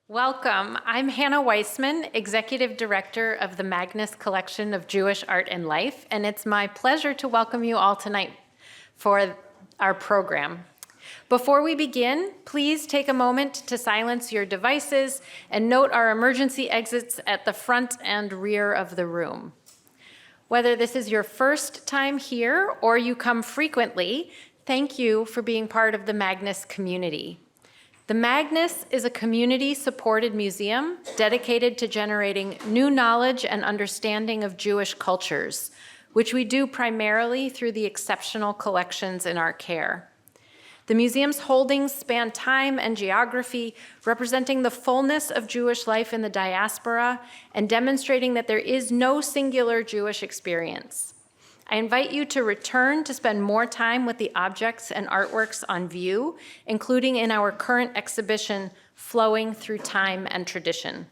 Welcome. I'm Hannah Weissman, Executive Director of the Magnus Collection of Jewish Art and Life, and it's my pleasure to welcome you all tonight for our program. Before we begin, please take a moment to silence your devices and note our emergency exits at the front and rear of the room. Whether this is your first time here or you come frequently, thank you for being part of the Magnus community. The Magnus is a community-supported museum dedicated to generating new knowledge and understanding of Jewish cultures, which we do primarily through the exceptional collections in our care. The museum's holdings span time and geography, representing the fullness of Jewish life in the diaspora and demonstrating that there is no singular Jewish experience. I invite you to return to spend more time with the objects and artworks on view, including in our current exhibition, Flowing Through Time and Tradition.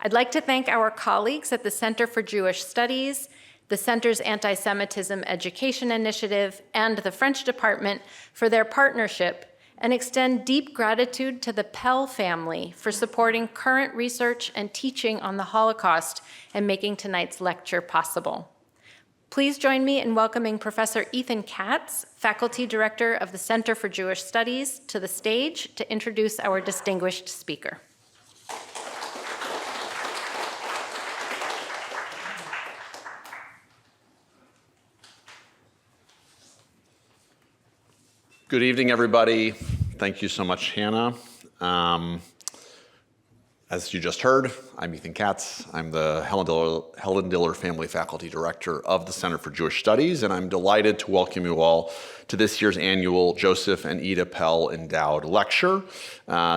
I'd like to thank our colleagues at the Center for Jewish Studies, the Center's Anti-Semitism Education Initiative, and the French Department for their partnership, and extend deep gratitude to the Pell family for supporting current research and teaching on the Holocaust and making tonight's lecture possible. Please join me in welcoming Professor Ethan Katz, Faculty Director of the Center for Jewish Studies, to the stage to introduce our distinguished speaker. Good evening, everybody. Thank you so much, Hannah. As you just heard, I'm Ethan Katz. I'm the Helen Diller Family Faculty Director of the Center for Jewish Studies, and I'm delighted to welcome you all to this year's annual Joseph and Ida Pell Endowed Lecture.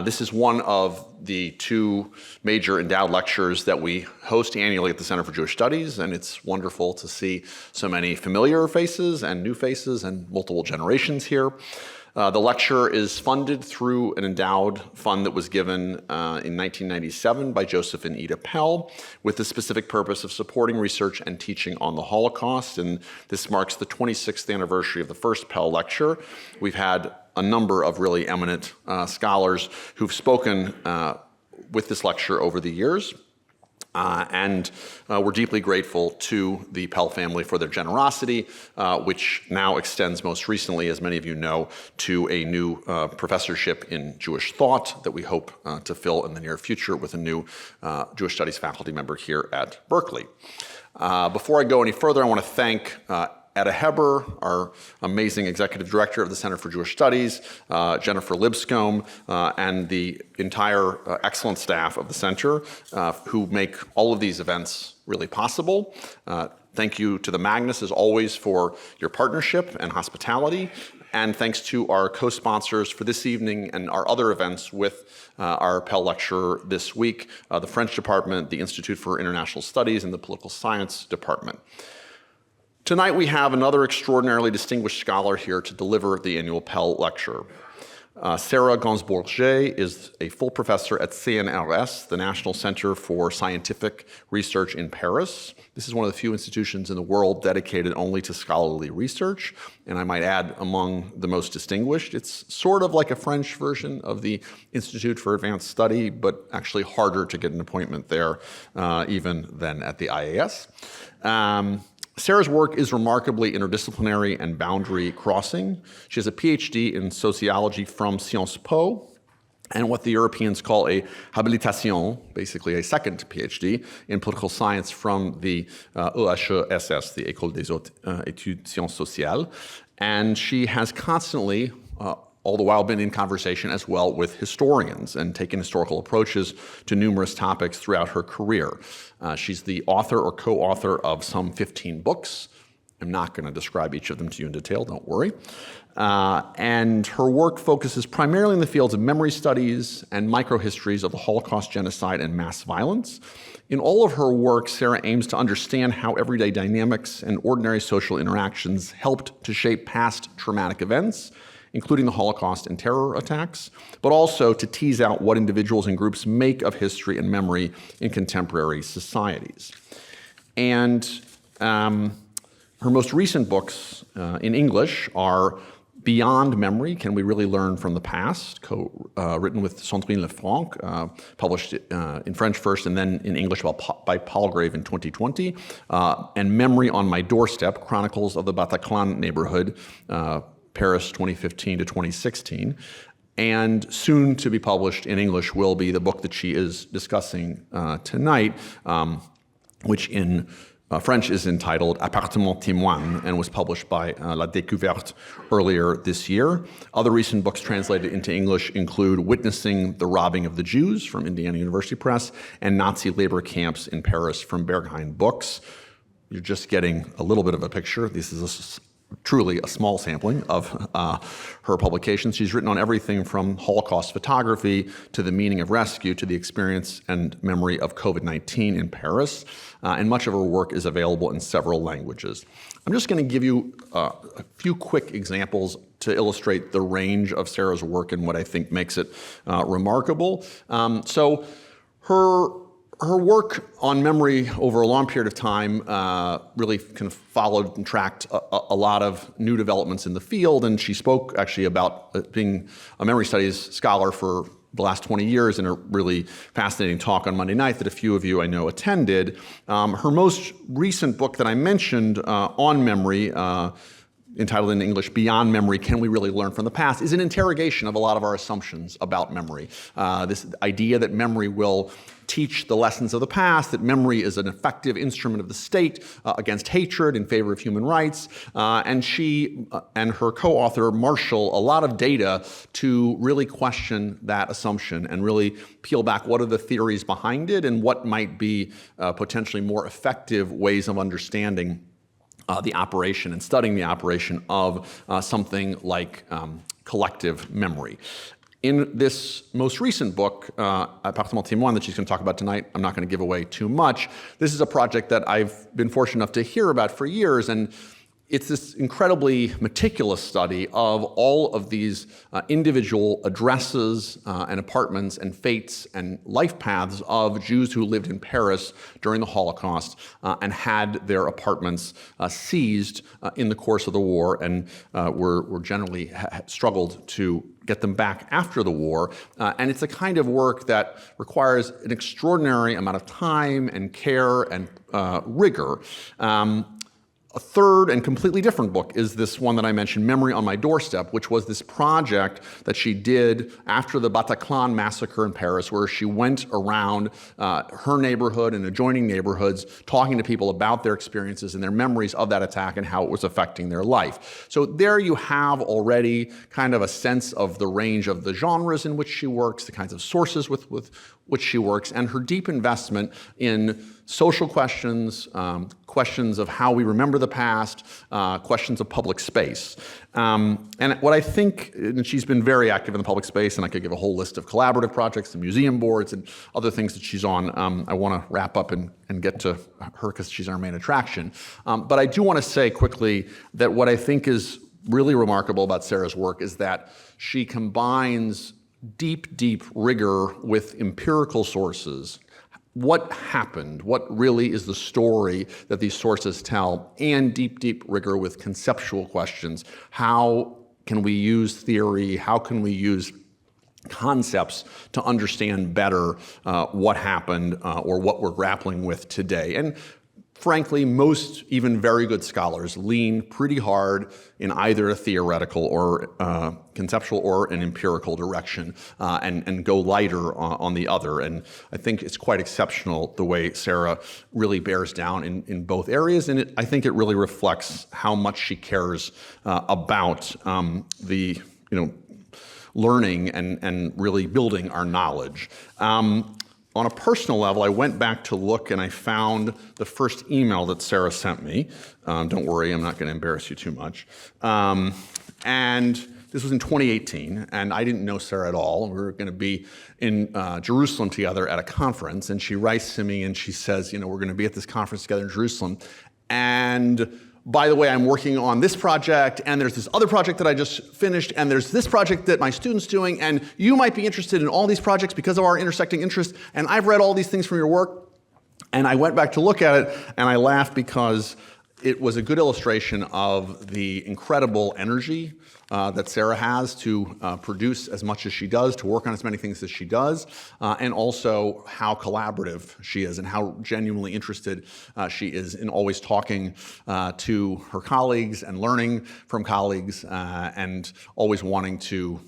This is one of the two major endowed lectures that we host annually at the Center for Jewish Studies, and it's wonderful to see so many familiar faces and new faces and multiple generations here. The lecture is funded through an endowed fund that was given in 1997 by Joseph and Ida Pell with the specific purpose of supporting research and teaching on the Holocaust. And this marks the 26th anniversary of the first Pell lecture. We've had a number of really eminent scholars who've spoken with this lecture over the years. And we're deeply grateful to the Pell family for their generosity, which now extends most recently, as many of you know, to a new professorship in Jewish thought that we hope to fill in the near future with a new Jewish Studies faculty member here at Berkeley. Before I go any further, I want to thank Etta Heber, our amazing executive director of the Center for Jewish Studies, Jennifer Lipscomb, and the entire excellent staff of the center who make all of these events really possible. Thank you to the Magnus, as always, for your partnership and hospitality. And thanks to our co-sponsors for this evening and our other events with our Pell lecture this week, the French Department, the Institute for International Studies, and the Political Science Department. Tonight we have another extraordinarily distinguished scholar here to deliver the annual Pell lecture. Sarah Gensberger is a full professor at CNRS, the National Center for Scientific Research in Paris. This is one of the few institutions in the world dedicated only to scholarly research, and I might add, among the most distinguished. It's sort of like a French version of the Institute for Advanced Study, but actually harder to get an appointment there even than at the IAS. Sarah's work is remarkably interdisciplinary and boundary crossing. She has a PhD in sociology from Sciences Po and what the Europeans call a habilitation, basically a second PhD in political science from the EHESS, the École des Hautes Études Sciences Sociales. And she has constantly all the while been in conversation as well with historians and taken historical approaches to numerous topics throughout her career. She's the author or co-author of some 15 books. I'm not going to describe each of them to you in detail, don't worry. And her work focuses primarily in the fields of memory studies and microhistories of the Holocaust, genocide, and mass violence. In all of her work, Sarah aims to understand how everyday dynamics and ordinary social interactions helped to shape past traumatic events, including the Holocaust and terror attacks, but also to tease out what individuals and groups make of history and memory in contemporary societies. And her most recent books in English are Beyond Memory, Can We Really Learn from the Past, written with Sandrine Lefranc, published in French first and then in English by Palgrave in 2020, and Memory on My Doorstep, Chronicles of the Bataclan Neighborhood, Paris 2015 to 2016. And soon to be published in English will be the book that she is discussing tonight, which in French is entitled Appartement Témoin and was published by La Découverte earlier this year. Other recent books translated into English include Witnessing the Robbing of the Jews from Indiana University Press and Nazi Labor Camps in Paris from Berghain Books. You're just getting a little bit of a picture. This is truly a small sampling of her publications. She's written on everything from Holocaust photography to the meaning of rescue to the experience and memory of COVID-19 in Paris. And much of her work is available in several languages. I'm just going to give you a few quick examples to illustrate the range of Sarah's work and what I think makes it remarkable. So her work on memory over a long period of time really kind of followed and tracked a lot of new developments in the field, and she spoke actually about being a memory studies scholar for the last 20 years in a really fascinating talk on Monday night that a few of you I know attended. Her most recent book that I mentioned on memory, entitled in English, Beyond Memory, Can We Really Learn from the Past, is an interrogation of a lot of our assumptions about memory. This idea that memory will teach the lessons of the past, that memory is an effective instrument of the state against hatred in favor of human rights. And she and her co-author marshal a lot of data to really question that assumption and really peel back what are the theories behind it and what might be potentially more effective ways of understanding the operation and studying the operation of something like collective memory. In this most recent book, Appartement Témoin, that she's going to talk about tonight, I'm not going to give away too much. This is a project that I've been fortunate enough to hear about for years, and it's this incredibly meticulous study of all of these individual addresses and apartments and fates and life paths of Jews who lived in Paris during the Holocaust and had their apartments seized in the course of the war and were generally struggled to get them back after the war. And it's a kind of work that requires an extraordinary amount of time and care and rigor. A third and completely different book is this one that I mentioned, Memory on My Doorstep, which was this project that she did after the Bataclan massacre in Paris, where she went around her neighborhood and adjoining neighborhoods talking to people about their experiences and their memories of that attack and how it was affecting their life. So there you have already kind of a sense of the range of the genres in which she works, the kinds of sources with which she works, and her deep investment in social questions, questions of how we remember the past, questions of public space. And what I think, and she's been very active in the public space, and I could give a whole list of collaborative projects and museum boards and other things that she's on. I want to wrap up and get to her because she's our main attraction. But I do want to say quickly that what I think is really remarkable about Sarah's work is that she combines deep rigor with empirical sources. What happened? What really is the story that these sources tell? And deep rigor with conceptual questions. How can we use theory? How can we use concepts to understand better what happened or what we're grappling with today? And frankly, most even very good scholars lean pretty hard in either a theoretical or conceptual or an empirical direction and go lighter on the other. And I think it's quite exceptional the way Sarah really bears down in both areas. And I think it really reflects how much she cares about the learning and really building our knowledge. On a personal level, I went back to look and I found the first email that Sarah sent me. Don't worry, I'm not going to embarrass you too much. And this was in 2018, and I didn't know Sarah at all. We were going to be in Jerusalem together at a conference, and she writes to me and she says, we're going to be at this conference together in Jerusalem. And by the way, I'm working on this project, and there's this other project that I just finished, and there's this project that my student's doing, and you might be interested in all these projects because of our intersecting interests, and I've read all these things from your work. And I went back to look at it, and I laughed because it was a good illustration of the incredible energy that Sarah has to produce as much as she does, to work on as many things as she does, and also how collaborative she is and how genuinely interested she is in always talking to her colleagues and learning from colleagues and always wanting to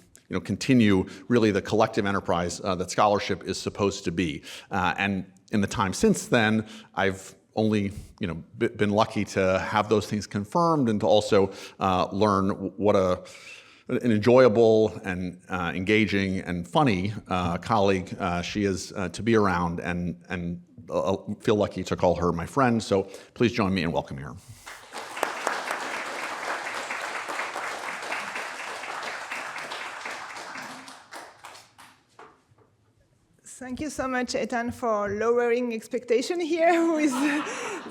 continue really the collective enterprise that scholarship is supposed to be. And in the time since then, I've only been lucky to have those things confirmed and to also learn what an enjoyable and engaging and funny colleague she is to be around, and feel lucky to call her my friend. So please join me in welcoming her. Thank you so much, Ethan, for lowering expectation here with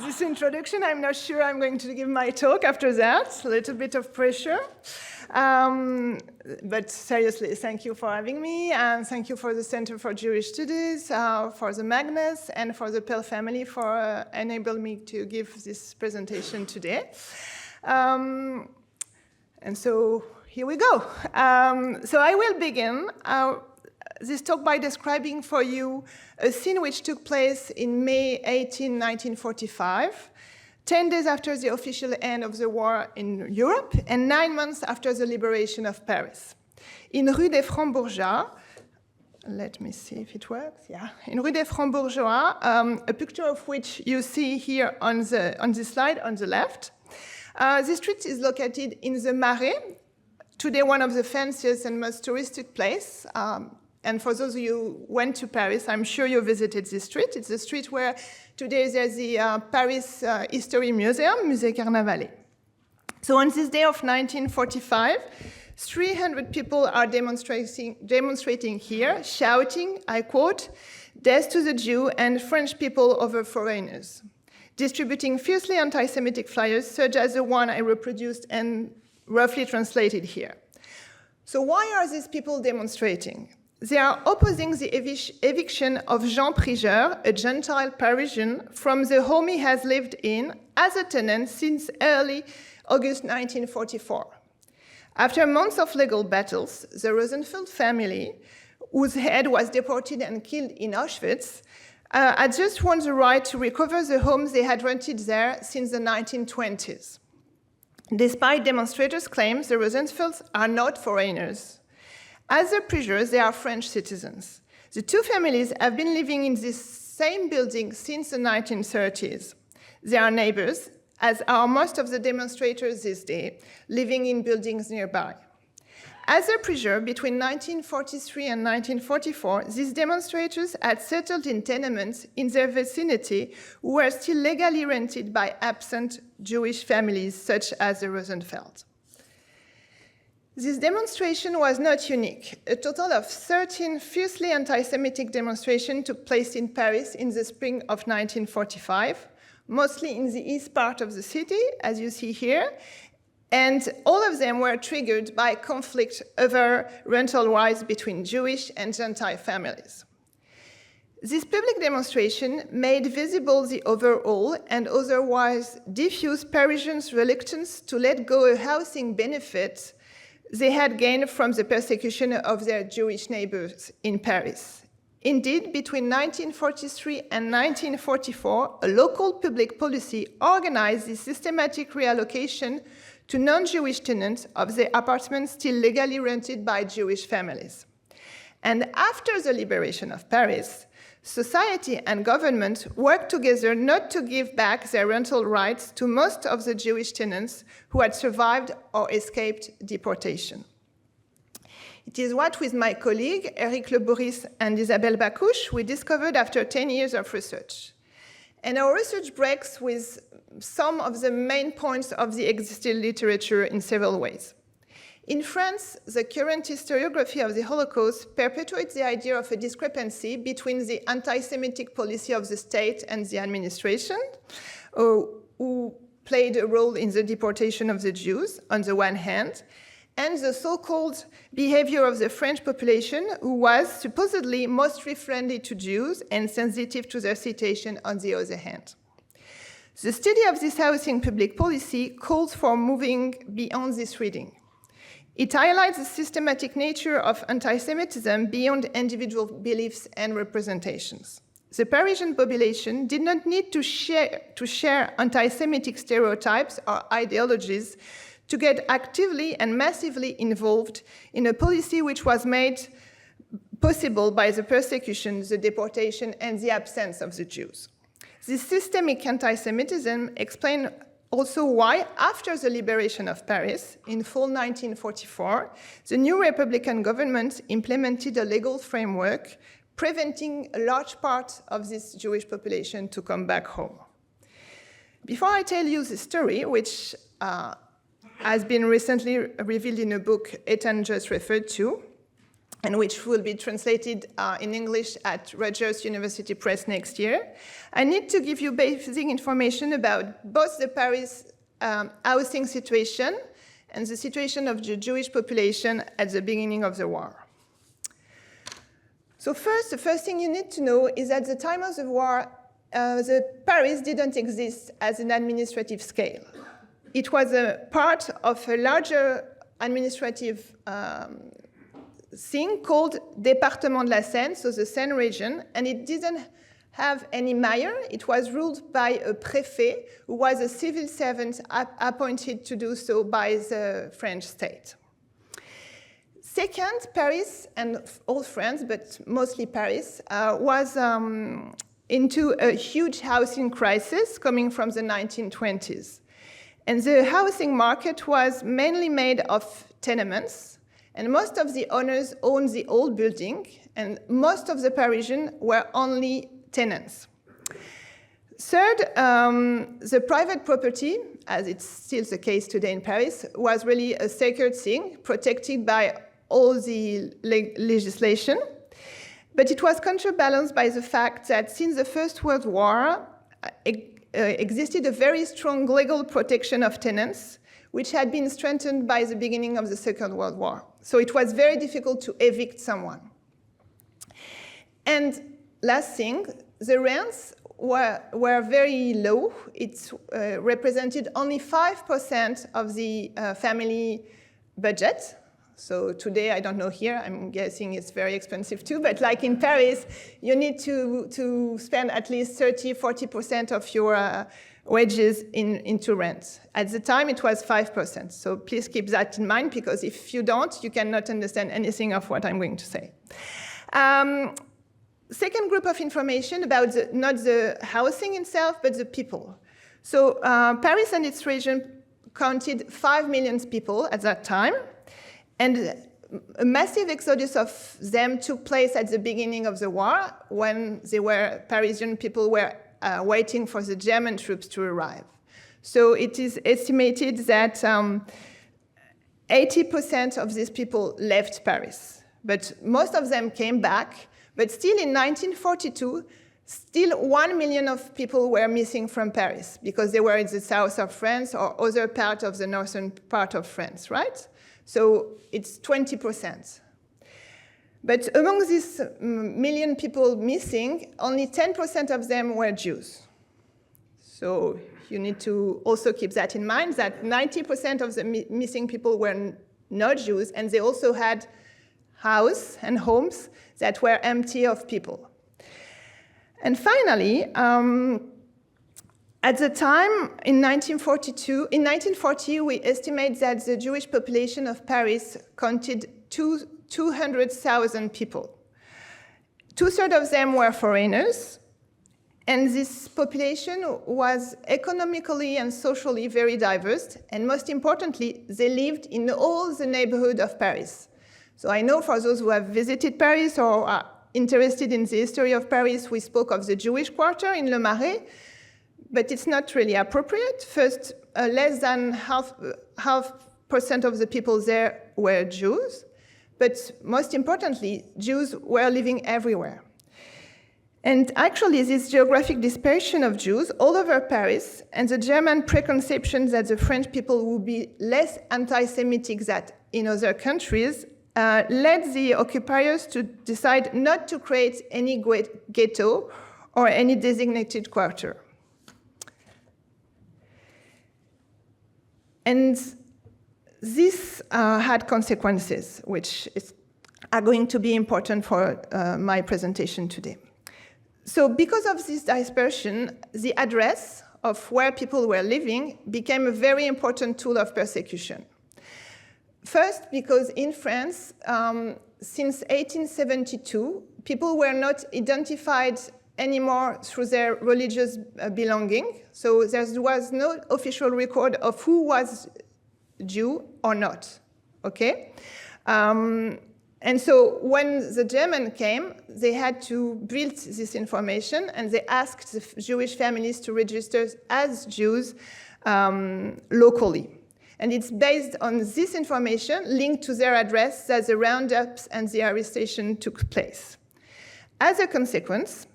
this introduction. I'm not sure I'm going to give my talk after that. A little bit of pressure. But seriously, thank you for having me, and thank you for the Center for Jewish Studies, for the Magnus, and for the Pell family for enabling me to give this presentation today. And so here we go. So I will begin this talk by describing for you a scene which took place in May 18, 1945, 10 days after the official end of the war in Europe, and 9 months after the liberation of Paris. In Rue des Francs-Bourgeois, let me see if it works, yeah. In Rue des Francs-Bourgeois, a picture of which you see here on this slide on the left. The street is located in the Marais, today one of the fanciest and most touristic places. And for those of you who went to Paris, I'm sure you visited this street. It's the street where today there's the Paris History Museum, Musée Carnavalet. So on this day of 1945, 300 people are demonstrating here, shouting, I quote, "Death to the Jew and French people over foreigners," distributing fiercely anti-Semitic flyers such as the one I reproduced and roughly translated here. So why are these people demonstrating? They are opposing the eviction of Jean Prigeur, a Gentile Parisian, from the home he has lived in as a tenant since early August 1944. After months of legal battles, the Rosenfeld family, whose head was deported and killed in Auschwitz, had just won the right to recover the homes they had rented there since the 1920s. Despite demonstrators' claims, the Rosenfelds are not foreigners. As the Prigeurs, they are French citizens. The two families have been living in this same building since the 1930s. They are neighbors, as are most of the demonstrators this day, living in buildings nearby. As a Prigeur, between 1943 and 1944, these demonstrators had settled in tenements in their vicinity who were still legally rented by absent Jewish families such as the Rosenfeld. This demonstration was not unique. A total of 13 fiercely anti-Semitic demonstrations took place in Paris in the spring of 1945, mostly in the east part of the city, as you see here, and all of them were triggered by conflict over rental rights between Jewish and Gentile families. This public demonstration made visible the overall and otherwise diffuse Parisians' reluctance to let go a housing benefit they had gained from the persecution of their Jewish neighbors in Paris. Indeed, between 1943 and 1944, a local public policy organized the systematic reallocation to non-Jewish tenants of the apartments still legally rented by Jewish families. And after the liberation of Paris, society and government worked together not to give back their rental rights to most of the Jewish tenants who had survived or escaped deportation. It is what, with my colleague, Eric Le Bourris and Isabelle Bacouche, we discovered after 10 years of research. And our research breaks with some of the main points of the existing literature in several ways. In France, the current historiography of the Holocaust perpetuates the idea of a discrepancy between the anti-Semitic policy of the state and the administration, who played a role in the deportation of the Jews, on the one hand, and the so-called behavior of the French population, who was supposedly mostly friendly to Jews and sensitive to their situation, on the other hand. The study of this housing public policy calls for moving beyond this reading. It highlights the systematic nature of anti-Semitism beyond individual beliefs and representations. The Parisian population did not need to share anti-Semitic stereotypes or ideologies to get actively and massively involved in a policy which was made possible by the persecution, the deportation, and the absence of the Jews. This systemic anti-Semitism explains also why, after the liberation of Paris in fall 1944, the new Republican government implemented a legal framework preventing a large part of this Jewish population to come back home. Before I tell you the story, which has been recently revealed in a book Ethan just referred to, and which will be translated in English at Rutgers University Press next year, I need to give you basic information about both the Paris housing situation and the situation of the Jewish population at the beginning of the war. So the first thing you need to know is at the time of the war, the Paris didn't exist as an administrative scale. It was a part of a larger administrative thing called Département de la Seine, so the Seine region, and it didn't have any mayor. It was ruled by a préfet, who was a civil servant appointed to do so by the French state. Second, Paris, and all France, but mostly Paris, was into a huge housing crisis coming from the 1920s. And the housing market was mainly made of tenements, and most of the owners owned the old building, and most of the Parisians were only tenants. Third, the private property, as it's still the case today in Paris, was really a sacred thing, protected by all the legislation. But it was counterbalanced by the fact that since the First World War, existed a very strong legal protection of tenants, which had been strengthened by the beginning of the Second World War. So it was very difficult to evict someone. And last thing, the rents were very low. It represented only 5% of the family budget. So today, I don't know here, I'm guessing it's very expensive too, but like in Paris, you need to spend at least 30-40% of your wages into rent. At the time, it was 5%. So please keep that in mind, because if you don't, you cannot understand anything of what I'm going to say. Second group of information about not the housing itself, but the people. So Paris and its region counted 5 million people at that time. And a massive exodus of them took place at the beginning of the war, when Parisian people were waiting for the German troops to arrive. So it is estimated that 80% of these people left Paris. But most of them came back. But still in 1942, still 1 million of people were missing from Paris, because they were in the south of France or other part of the northern part of France, right? So it's 20%. But among these million people missing, only 10% of them were Jews. So you need to also keep that in mind, that 90% of the missing people were not Jews, and they also had houses and homes that were empty of people. And finally, at the time, in 1940, we estimate that the Jewish population of Paris counted 200,000 people. 2/3 of them were foreigners, and this population was economically and socially very diverse, and most importantly, they lived in all the neighborhood of Paris. So I know for those who have visited Paris or are interested in the history of Paris, we spoke of the Jewish quarter in Le Marais, but it's not really appropriate. First, less than half % of the people there were Jews, but most importantly, Jews were living everywhere. And actually, this geographic dispersion of Jews all over Paris and the German preconception that the French people would be less anti-Semitic than in other countries led the occupiers to decide not to create any ghetto or any designated quarter. And this had consequences, which are going to be important for my presentation today. So because of this dispersion, the address of where people were living became a very important tool of persecution. First, because in France, since 1872, people were not identified anymore through their religious belonging. So there was no official record of who was Jew or not, okay? And so when the Germans came, they had to build this information, and they asked the Jewish families to register as Jews locally. And it's based on this information linked to their address that the roundups and the arrestation took place. As a consequence,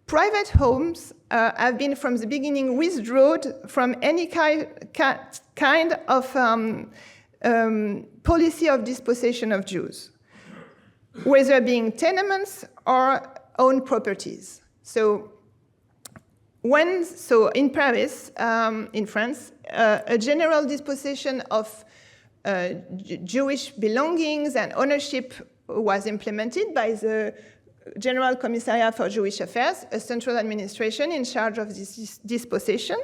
private homes have been from the beginning withdrawn from any kind of policy of dispossession of Jews, whether being tenements or own properties. So in Paris, in France, a general dispossession of Jewish belongings and ownership was implemented by the General Commissariat for Jewish Affairs, a central administration in charge of this dispossession.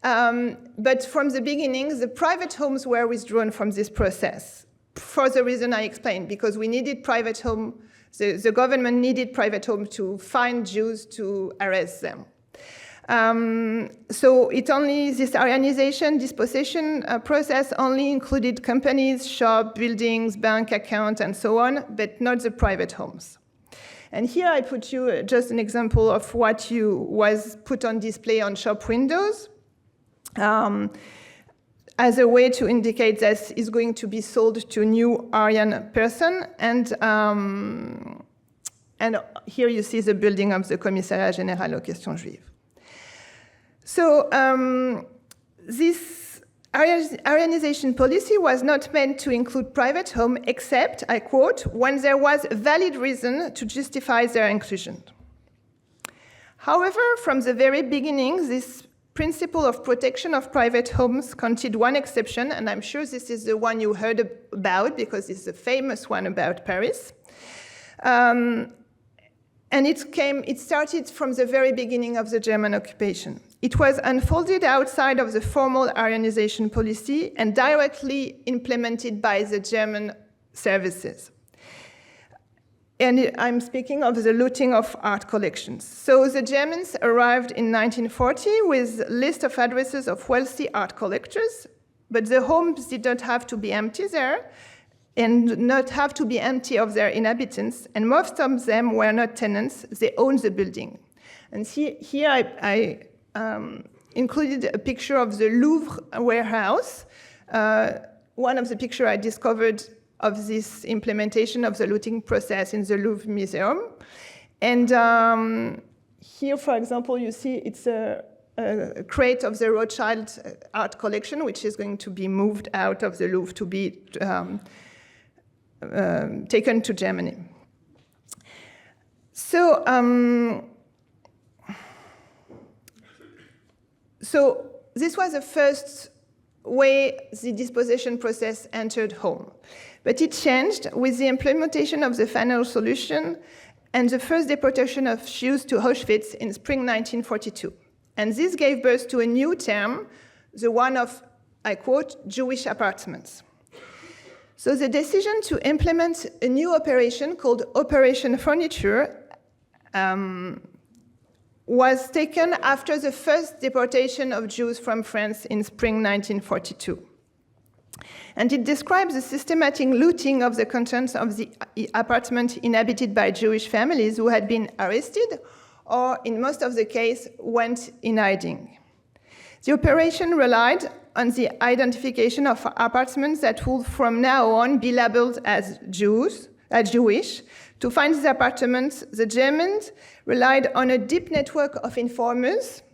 But from the beginning, the private homes were withdrawn from this process for the reason I explained, because we needed private home, the government needed private home to find Jews to arrest them. So this Aryanization, dispossession process only included companies, shops, buildings, bank accounts, and so on, but not the private homes. And here I put you just an example of what was put on display on shop windows as a way to indicate that it's going to be sold to a new Aryan person. And here you see the building of the Commissariat Général aux Questions Juives. So this Aryanization policy was not meant to include private home except, I quote, when there was a valid reason to justify their inclusion. However, from the very beginning, this principle of protection of private homes contained one exception, and I'm sure this is the one you heard about because it's a famous one about Paris. And it started from the very beginning of the German occupation. It was unfolded outside of the formal Aryanization policy and directly implemented by the German services. And I'm speaking of the looting of art collections. So the Germans arrived in 1940 with a list of addresses of wealthy art collectors, but the homes did not have to be empty there and not have to be empty of their inhabitants, and most of them were not tenants, they owned the building. And here I included a picture of the Louvre warehouse, one of the pictures I discovered of this implementation of the looting process in the Louvre Museum. And here, for example, you see it's a crate of the Rothschild art collection, which is going to be moved out of the Louvre to be taken to Germany. So this was the first way the dispossession process entered home. But it changed with the implementation of the final solution and the first deportation of Jews to Auschwitz in spring 1942. And this gave birth to a new term, the one of, I quote, Jewish apartments. So the decision to implement a new operation called Operation Furniture was taken after the first deportation of Jews from France in spring 1942. And it describes the systematic looting of the contents of the apartment inhabited by Jewish families who had been arrested or, in most of the case, went in hiding. The operation relied on the identification of apartments that would from now on be labeled as Jewish. To find these apartments, the Germans relied on a deep network of informers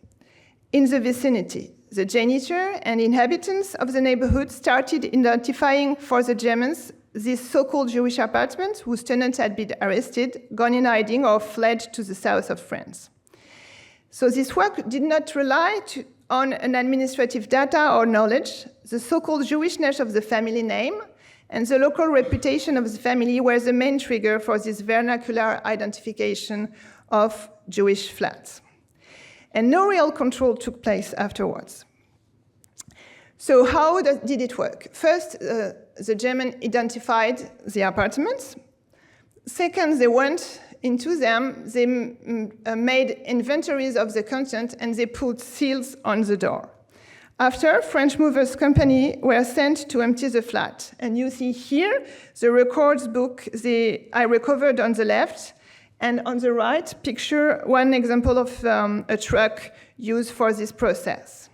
in the vicinity. The janitor and inhabitants of the neighborhood started identifying for the Germans these so-called Jewish apartments whose tenants had been arrested, gone in hiding, or fled to the south of France. So this work did not rely on an administrative data or knowledge. the so-called Jewishness of the family name and the local reputation of the family were the main trigger for this vernacular identification of Jewish flats. And no real control took place afterwards. So how did it work? First, the Germans identified the apartments. Second, they went into them, they made inventories of the content, and they put seals on the door. After, French movers' company were sent to empty the flat. And you see here the records book I recovered on the left, and on the right, picture one example of a truck used for this process.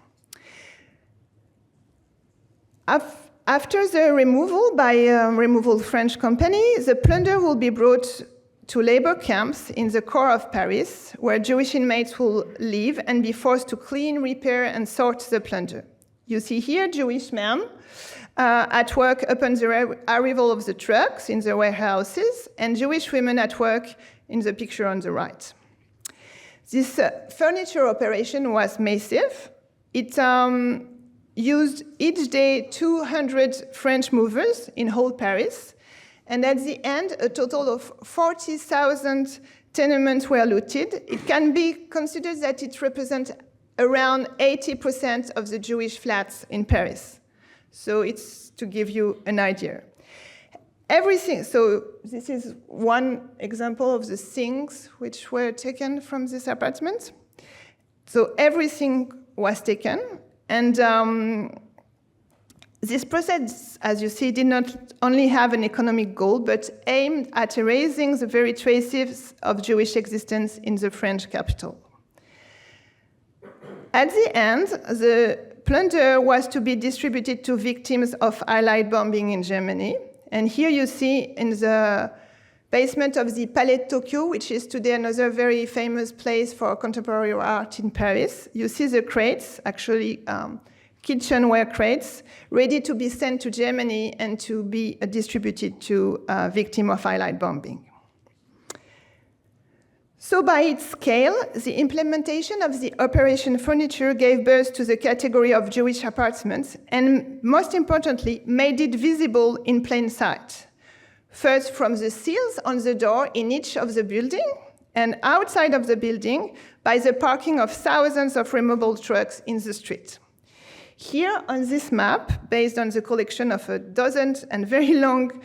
After the removal by a removal French company, the plunder will be brought to labor camps in the core of Paris, where Jewish inmates will live and be forced to clean, repair, and sort the plunder. You see here Jewish men at work upon the arrival of the trucks in the warehouses, and Jewish women at work in the picture on the right. This furniture operation was massive. It used each day 200 French movers in whole Paris, and at the end, a total of 40,000 tenements were looted. It can be considered that it represents around 80% of the Jewish flats in Paris. So it's to give you an idea. Everything, so this is one example of the things which were taken from this apartment. So everything was taken. And this process, as you see, did not only have an economic goal, but aimed at erasing the very traces of Jewish existence in the French capital. At the end, the plunder was to be distributed to victims of Allied bombing in Germany. And here you see in the basement of the Palais de Tokyo, which is today another very famous place for contemporary art in Paris, you see the crates, actually kitchenware crates, ready to be sent to Germany and to be distributed to victims of Allied bombing. So by its scale, the implementation of the Operation Furniture gave birth to the category of Jewish apartments, and most importantly, made it visible in plain sight. First, from the seals on the door in each of the building, and outside of the building by the parking of thousands of removable trucks in the street. Here on this map, based on the collection of a dozen and very long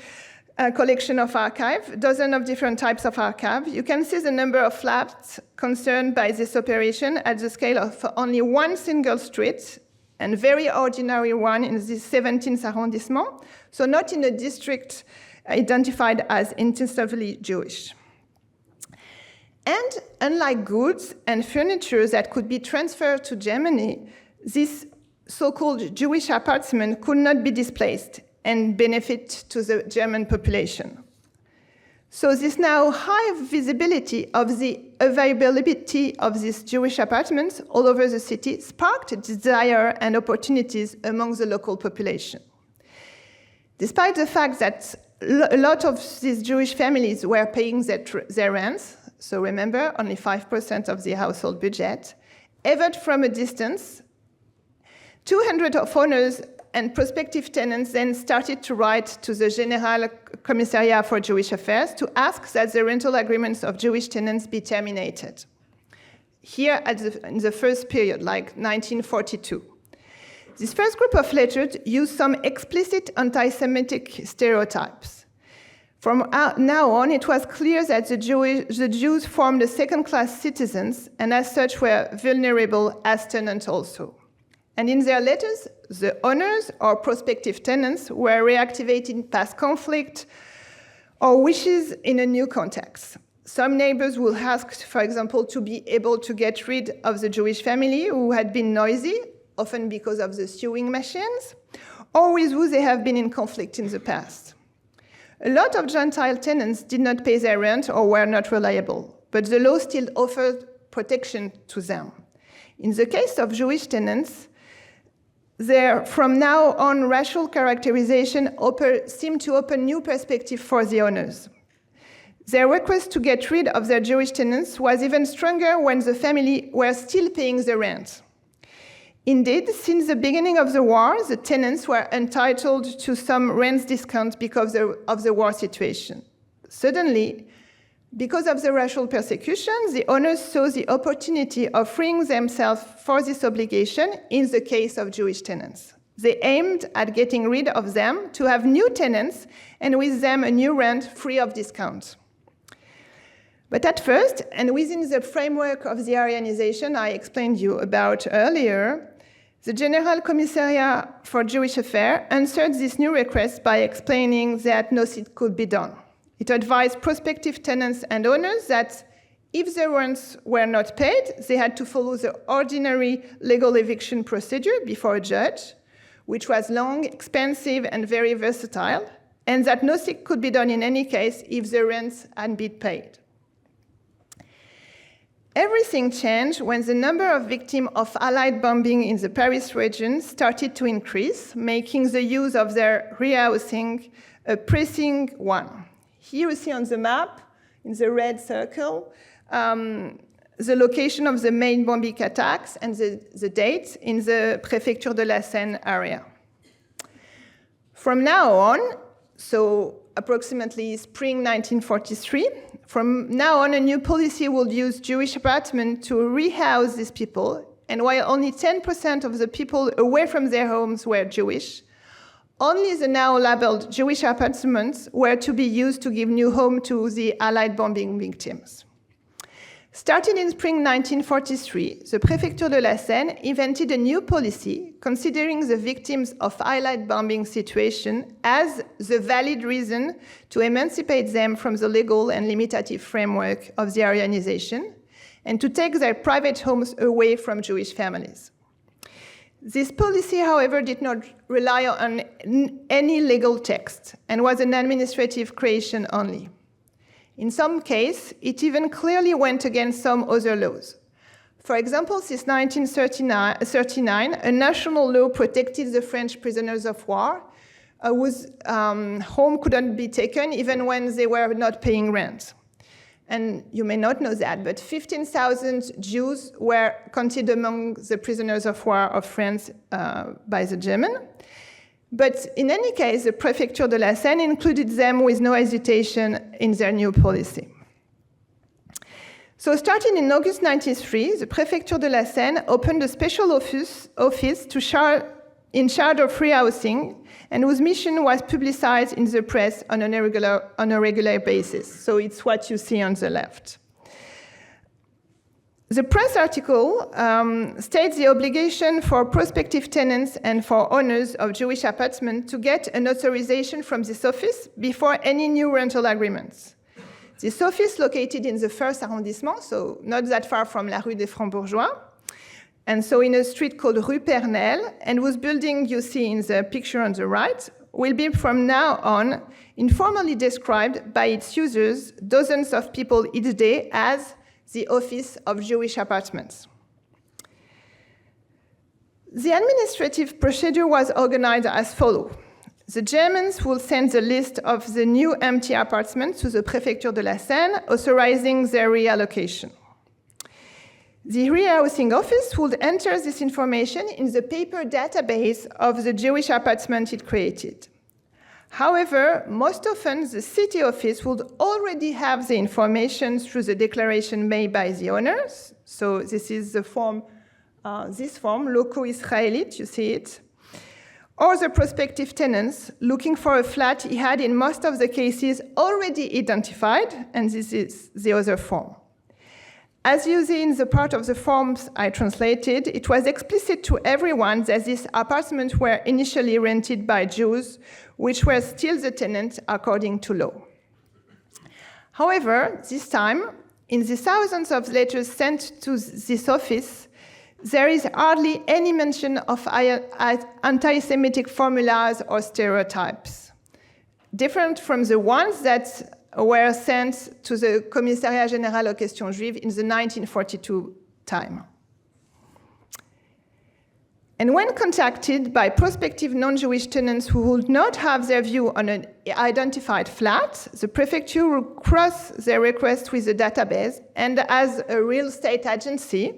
collection of archive, dozen of different types of archive, you can see the number of flats concerned by this operation at the scale of only one single street, and very ordinary one in the 17th arrondissement, so not in a district identified as intensively Jewish. And unlike goods and furniture that could be transferred to Germany, this so-called Jewish apartment could not be displaced and benefit to the German population. So this now high visibility of the availability of these Jewish apartments all over the city sparked desire and opportunities among the local population. Despite the fact that a lot of these Jewish families were paying their rents, so remember, only 5% of the household budget, even from a distance, 200 of owners and prospective tenants then started to write to the General Commissariat for Jewish Affairs to ask that the rental agreements of Jewish tenants be terminated. Here in the first period, like 1942. This first group of letters used some explicit anti-Semitic stereotypes. From now on, it was clear that the Jews formed a second-class citizens and as such were vulnerable as tenants also. And in their letters, the owners or prospective tenants were reactivating past conflict or wishes in a new context. Some neighbors will ask, for example, to be able to get rid of the Jewish family who had been noisy, often because of the sewing machines, or with who they have been in conflict in the past. A lot of Gentile tenants did not pay their rent or were not reliable, but the law still offered protection to them. In the case of Jewish tenants, their from now on racial characterization seemed to open new perspective for the owners. Their request to get rid of their Jewish tenants was even stronger when the family were still paying the rent. Indeed, since the beginning of the war, the tenants were entitled to some rent discount because of the war situation. Suddenly, because of the racial persecution, the owners saw the opportunity of freeing themselves for this obligation in the case of Jewish tenants. They aimed at getting rid of them to have new tenants and with them a new rent free of discount. But at first, and within the framework of the Aryanization I explained you about earlier, the General Commissariat for Jewish Affairs answered this new request by explaining that nothing could be done. It advised prospective tenants and owners that if the rents were not paid, they had to follow the ordinary legal eviction procedure before a judge, which was long, expensive, and very versatile, and that nothing could be done in any case if the rents hadn't been paid. Everything changed when the number of victims of Allied bombing in the Paris region started to increase, making the use of their rehousing a pressing one. Here you see on the map, in the red circle, the location of the main bombing attacks and the dates in the Préfecture de la Seine area. From now on, so approximately spring 1943, from now on a new policy will use Jewish apartments to rehouse these people, and while only 10% of the people away from their homes were Jewish, only the now labeled Jewish apartments were to be used to give new home to the Allied bombing victims. Starting in spring 1943, the Préfecture de la Seine invented a new policy considering the victims of Allied bombing situation as the valid reason to emancipate them from the legal and limitative framework of the Aryanization and to take their private homes away from Jewish families. This policy, however, did not rely on any legal text and was an administrative creation only. In some cases, it even clearly went against some other laws. For example, since 1939, a national law protected the French prisoners of war whose home couldn't be taken even when they were not paying rent. And you may not know that, but 15,000 Jews were counted among the prisoners of war of France by the German. But in any case, the Préfecture de la Seine included them with no hesitation in their new policy. So starting in August 1993, the Préfecture de la Seine opened a special office in charge of free housing, and whose mission was publicized in the press on a regular basis. So it's what you see on the left. The press article states the obligation for prospective tenants and for owners of Jewish apartments to get an authorization from this office before any new rental agreements. This office, located in the 1st arrondissement, so not that far from la Rue des Francs-Bourgeois, and so in a street called Rue Pernelle, and whose building you see in the picture on the right, will be from now on informally described by its users, dozens of people each day, as the Office of Jewish Apartments. The administrative procedure was organized as follows. The Germans will send the list of the new empty apartments to the Préfecture de la Seine, authorizing their reallocation. The rehousing office would enter this information in the paper database of the Jewish apartment it created. However, most often the city office would already have the information through the declaration made by the owners. So this is the form, Loco Israelit, you see it. Or the prospective tenants looking for a flat he had in most of the cases already identified, and this is the other form. As you see in the part of the forms I translated, it was explicit to everyone that these apartments were initially rented by Jews, which were still the tenants according to law. However, this time, in the thousands of letters sent to this office, there is hardly any mention of anti-Semitic formulas or stereotypes, different from the ones that were sent to the Commissariat Général aux Questions Juives in the 1942 time. And when contacted by prospective non-Jewish tenants who would not have their view on an identified flat, the prefecture will cross their request with the database and, as a real estate agency,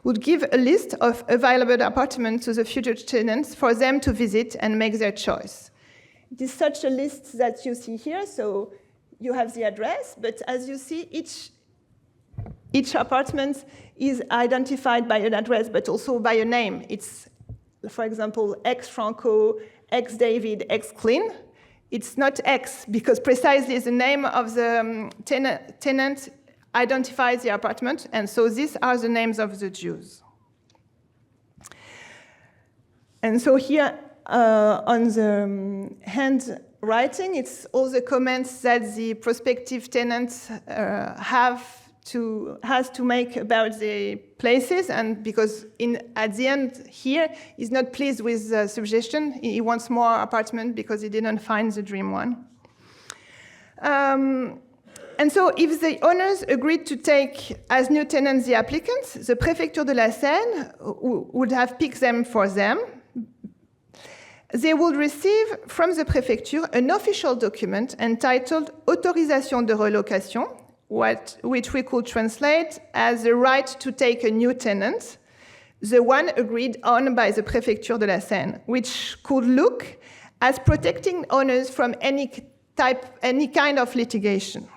would give a list of available apartments to the future tenants for them to visit and make their choice. It is such a list that you see here, so you have the address, but as you see, each apartment is identified by an address, but also by a name. It's, for example, ex-Franco, ex-David, ex-Clean. It's not X, because precisely the name of the tenant identifies the apartment, and so these are the names of the Jews. And so here on the handwriting, it's all the comments that the prospective tenants has to make about the places, and because at the end here, he's not pleased with the suggestion. He wants more apartment because he didn't find the dream one. And so if the owners agreed to take as new tenants the applicants, the Préfecture de la Seine would have picked them for them. They would receive from the Préfecture an official document entitled Autorisation de relocation, which we could translate as the right to take a new tenant, the one agreed on by the Préfecture de la Seine, which could look as protecting owners from any kind of litigation.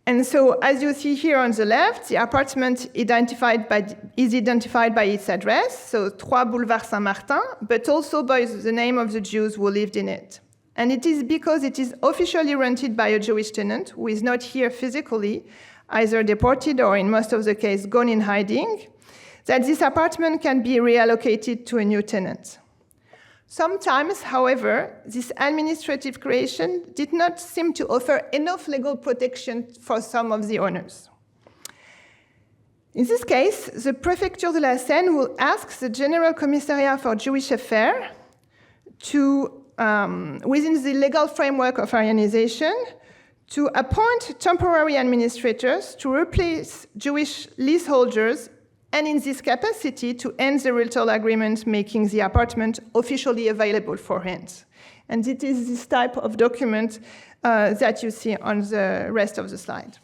And so, as you see here on the left, the apartment is identified by its address, so 3 Boulevard Saint-Martin, but also by the name of the Jews who lived in it. And it is because it is officially rented by a Jewish tenant who is not here physically, either deported or in most of the case gone in hiding, that this apartment can be reallocated to a new tenant. Sometimes, however, this administrative creation did not seem to offer enough legal protection for some of the owners. In this case, the Préfecture de la Seine will ask the General Commissariat for Jewish Affairs to, within the legal framework of Aryanization, to appoint temporary administrators to replace Jewish leaseholders, and in this capacity to end the rental agreement making the apartment officially available for rent. And it is this type of document that you see on the rest of the slide.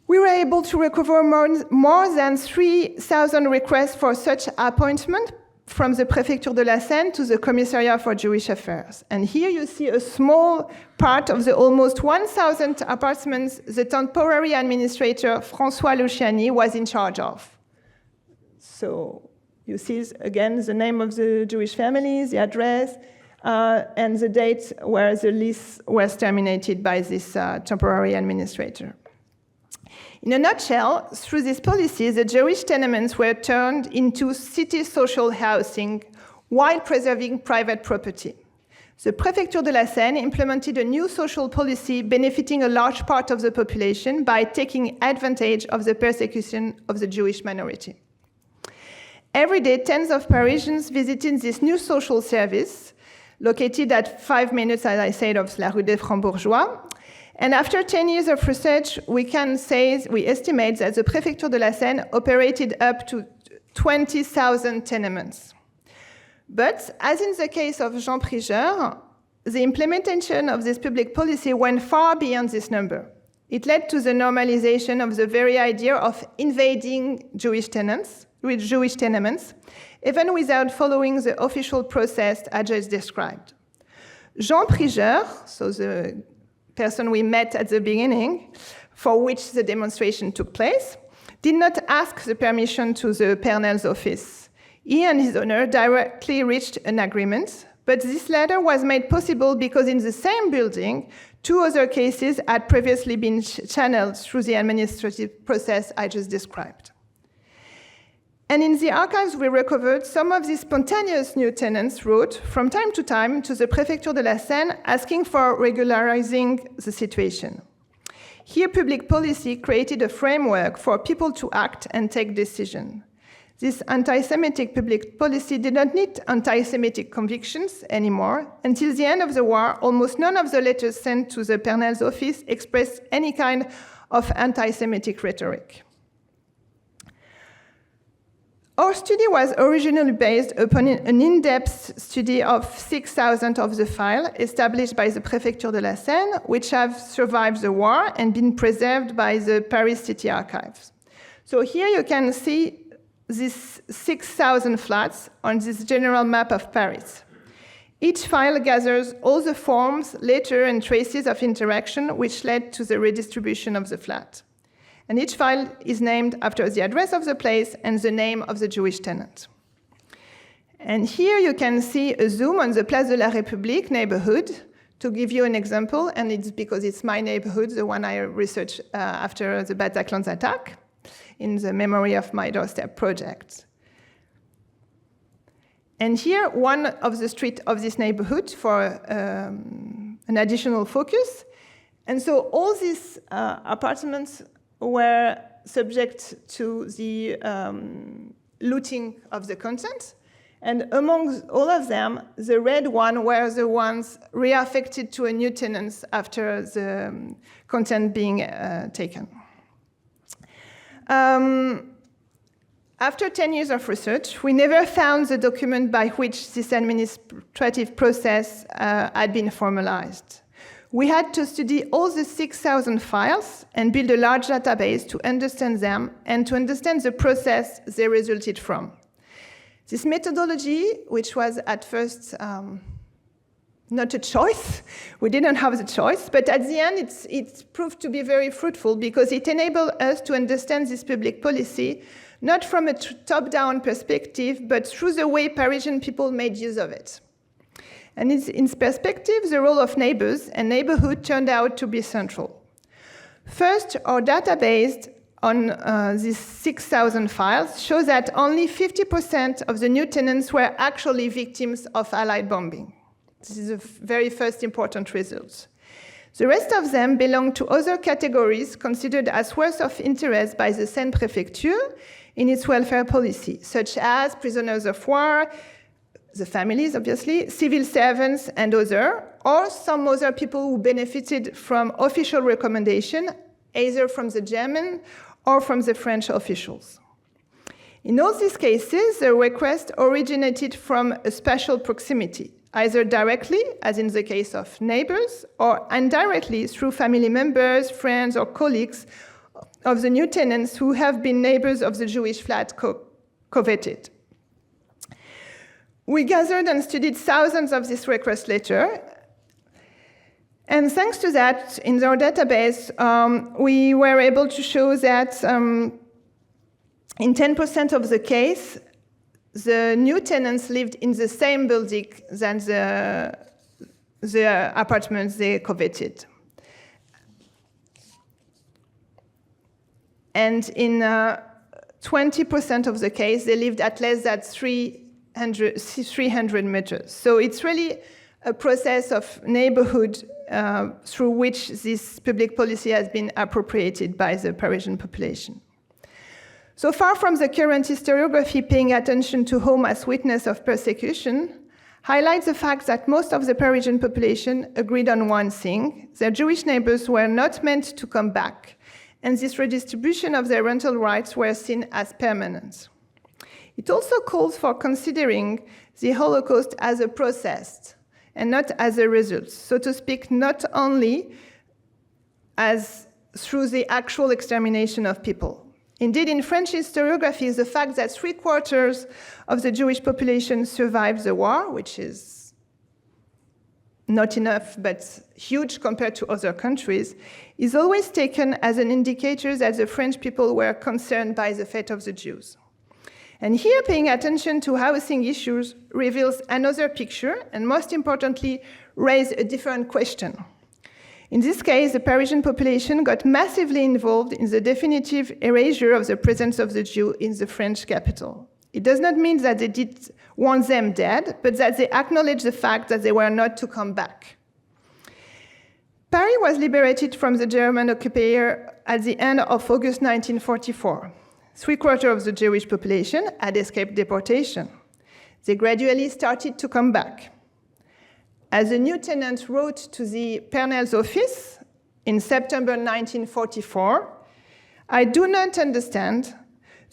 We were able to recover more than 3,000 requests for such appointment from the Préfecture de la Seine to the Commissariat for Jewish Affairs. And here you see a small part of the almost 1,000 apartments the temporary administrator, François Luciani, was in charge of. So you see, again, the name of the Jewish families, the address, and the date where the lease was terminated by this temporary administrator. In a nutshell, through this policy, the Jewish tenements were turned into city social housing while preserving private property. The Préfecture de la Seine implemented a new social policy benefiting a large part of the population by taking advantage of the persecution of the Jewish minority. Every day, tens of Parisians visited this new social service, located at 5 minutes, as I said, of la Rue des Francs-Bourgeois. And after 10 years of research, we estimate that the Préfecture de la Seine operated up to 20,000 tenements. But, as in the case of Jean Prigeur, the implementation of this public policy went far beyond this number. It led to the normalization of the very idea of invading Jewish tenants, with Jewish tenements, even without following the official process I just described. Jean Prigeur, so the person we met at the beginning, for which the demonstration took place, did not ask the permission to the Pell's office. He and his owner directly reached an agreement, but this latter was made possible because in the same building, 2 other cases had previously been channeled through the administrative process I just described. And in the archives we recovered, some of these spontaneous new tenants wrote from time to time to the Préfecture de la Seine asking for regularizing the situation. Here, public policy created a framework for people to act and take decisions. This anti-Semitic public policy did not need anti-Semitic convictions anymore. Until the end of the war, almost none of the letters sent to the Pernel's office expressed any kind of anti-Semitic rhetoric. Our study was originally based upon an in-depth study of 6,000 of the files established by the Préfecture de la Seine, which have survived the war and been preserved by the Paris City Archives. So here you can see these 6,000 flats on this general map of Paris. Each file gathers all the forms, letters, and traces of interaction which led to the redistribution of the flat. And each file is named after the address of the place and the name of the Jewish tenant. And here you can see a zoom on the Place de la République neighborhood to give you an example, and it's because it's my neighborhood, the one I researched after the Bataclan's attack, in the memory of my doorstep project. And here, one of the streets of this neighborhood for an additional focus. And so all these apartments were subject to the looting of the content. And among all of them, the red one were the ones reaffected to a new tenant after the content being taken. After 10 years of research, we never found the document by which this administrative process had been formalized. We had to study all the 6,000 files and build a large database to understand them and to understand the process they resulted from. This methodology, which was at first not a choice, we didn't have the choice, but at the end it proved to be very fruitful because it enabled us to understand this public policy not from a top-down perspective, but through the way Parisian people made use of it. And in perspective, the role of neighbors and neighborhood turned out to be central. First, our database on these 6,000 files shows that only 50% of the new tenants were actually victims of Allied bombing. This is the very first important result. The rest of them belong to other categories considered as worth of interest by the Seine Préfecture in its welfare policy, such as prisoners of war, the families, obviously, civil servants, and others, or some other people who benefited from official recommendation, either from the German or from the French officials. In all these cases, the request originated from a spatial proximity, either directly, as in the case of neighbors, or indirectly through family members, friends, or colleagues of the new tenants who have been neighbors of the Jewish flat coveted. We gathered and studied thousands of these request letters. And thanks to that, in our database, we were able to show that in 10% of the case, the new tenants lived in the same building than the apartments they coveted. And in 20% of the case, they lived at less than 300 meters. So it's really a process of neighborhood through which this public policy has been appropriated by the Parisian population. So far from the current historiography paying attention to home as witness of persecution, highlights the fact that most of the Parisian population agreed on one thing: their Jewish neighbors were not meant to come back, and this redistribution of their rental rights were seen as permanent. It also calls for considering the Holocaust as a process and not as a result, so to speak, not only as through the actual extermination of people. Indeed, in French historiography, the fact that 3/4 of the Jewish population survived the war, which is not enough but huge compared to other countries, is always taken as an indicator that the French people were concerned by the fate of the Jews. And here, paying attention to housing issues reveals another picture, and most importantly, raises a different question. In this case, the Parisian population got massively involved in the definitive erasure of the presence of the Jew in the French capital. It does not mean that they did want them dead, but that they acknowledged the fact that they were not to come back. Paris was liberated from the German occupier at the end of August 1944. 3/4 of the Jewish population had escaped deportation. They gradually started to come back. As a new tenant wrote to the Pell's office in September 1944, "I do not understand.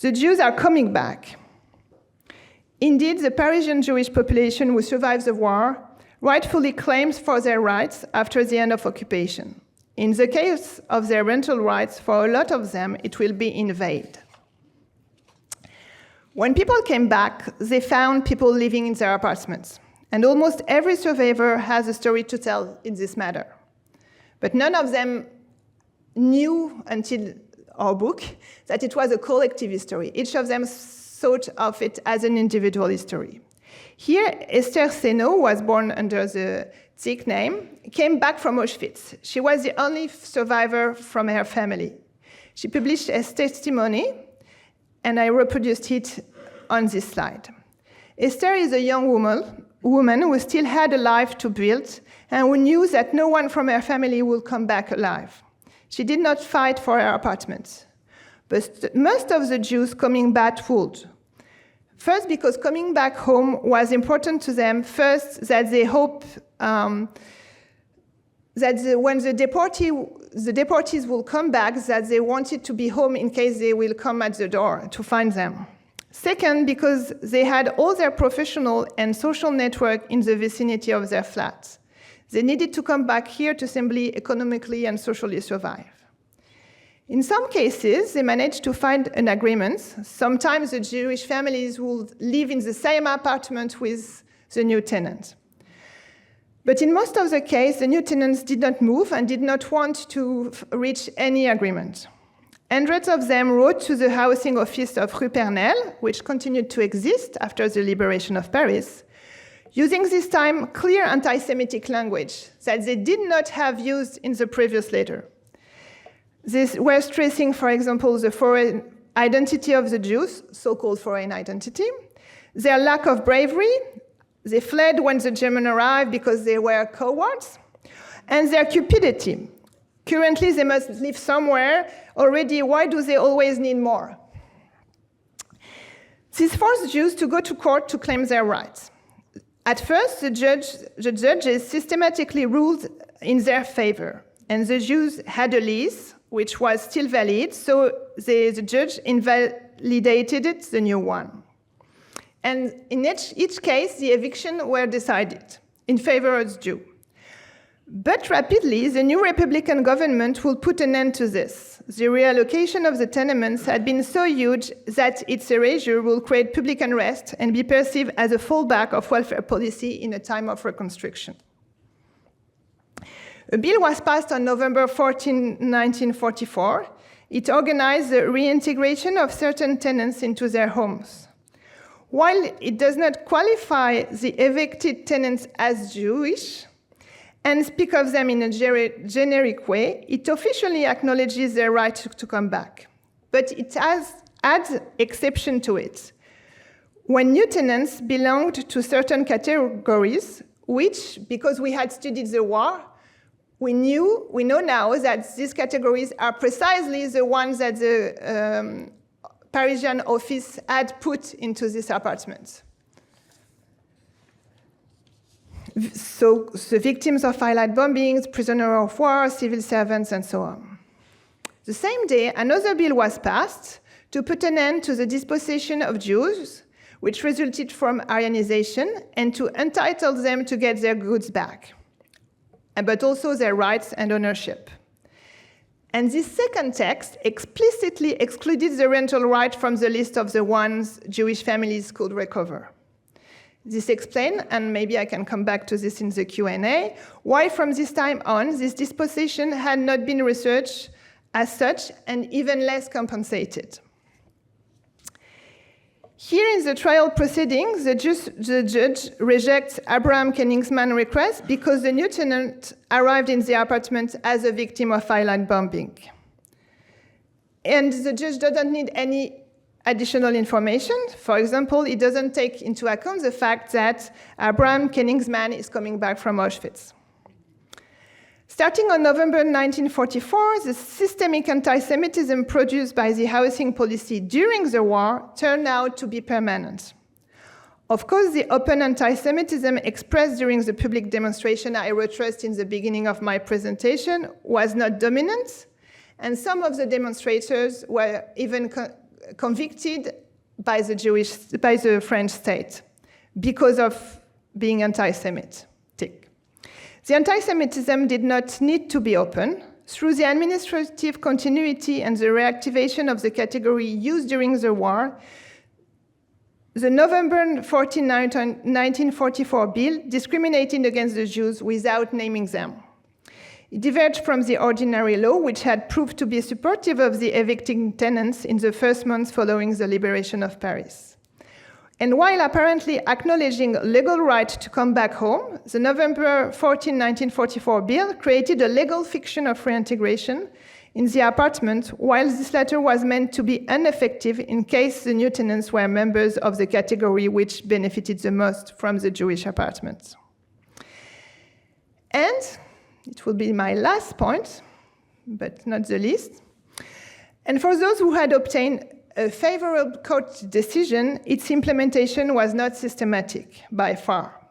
The Jews are coming back. Indeed, the Parisian Jewish population who survived the war rightfully claims for their rights after the end of occupation. In the case of their rental rights, for a lot of them, it will be invaded. When people came back, they found people living in their apartments. And almost every survivor has a story to tell in this matter. But none of them knew until our book that it was a collective history. Each of them thought of it as an individual history. Here, Esther Seno was born under the Zik name, came back from Auschwitz. She was the only survivor from her family. She published a testimony, and I reproduced it on this slide. Esther is a young woman who still had a life to build and who knew that no one from her family would come back alive. She did not fight for her apartment. But most of the Jews coming back would. First, because coming back home was important to them. First, that they hope that when the deportees will come back, that they wanted to be home in case they will come at the door to find them. Second, because they had all their professional and social network in the vicinity of their flats. They needed to come back here to simply economically and socially survive. In some cases, they managed to find an agreement. Sometimes the Jewish families would live in the same apartment with the new tenant. But in most of the cases, the new tenants did not move and did not want to reach any agreement. Hundreds of them wrote to the housing office of Rue Pernelle, which continued to exist after the liberation of Paris, using this time clear anti-Semitic language that they did not have used in the previous letter. They were stressing, for example, the foreign identity of the Jews, so-called foreign identity, their lack of bravery, they fled when the Germans arrived because they were cowards, and their cupidity. Currently, they must live somewhere. Already, why do they always need more? This forced Jews to go to court to claim their rights. At first, the judges systematically ruled in their favor, and the Jews had a lease, which was still valid, so the judge invalidated it, the new one. And in each case, the eviction were decided in favor of the Jew. But rapidly, the new Republican government will put an end to this. The reallocation of the tenements had been so huge that its erasure will create public unrest and be perceived as a fallback of welfare policy in a time of reconstruction. A bill was passed on November 14, 1944. It organized the reintegration of certain tenants into their homes. While it does not qualify the evicted tenants as Jewish and speak of them in a generic way, it officially acknowledges their right to come back. But it adds exception to it. When new tenants belonged to certain categories, which, because we had studied the war, we know now that these categories are precisely the ones that the Parisian office had put into these apartments. So the victims of highlight bombings, prisoners of war, civil servants, and so on. The same day, another bill was passed to put an end to the dispossession of Jews, which resulted from Aryanization, and to entitle them to get their goods back, but also their rights and ownership. And this second text explicitly excluded the rental right from the list of the ones Jewish families could recover. This explains, and maybe I can come back to this in the Q&A, why from this time on, this dispossession had not been researched as such and even less compensated. Here in the trial proceedings, the judge rejects Abraham Koenigsmann's request because the new tenant arrived in the apartment as a victim of highlight bombing. And the judge doesn't need any additional information. For example, it doesn't take into account the fact that Abraham Koenigsmann is coming back from Auschwitz. Starting on November 1944, the systemic anti-Semitism produced by the housing policy during the war turned out to be permanent. Of course, the open anti-Semitism expressed during the public demonstration I retraced in the beginning of my presentation was not dominant, and some of the demonstrators were even convicted by the French state because of being anti-Semitic. The anti-Semitism did not need to be open. Through the administrative continuity and the reactivation of the category used during the war, the November 14, 1944 bill discriminated against the Jews without naming them. It diverged from the ordinary law, which had proved to be supportive of the evicting tenants in the first months following the liberation of Paris. And while apparently acknowledging legal right to come back home, the November 14, 1944 bill created a legal fiction of reintegration in the apartment, while this latter was meant to be ineffective in case the new tenants were members of the category which benefited the most from the Jewish apartments. And it will be my last point, but not the least. And for those who had obtained a favorable court decision, its implementation was not systematic by far.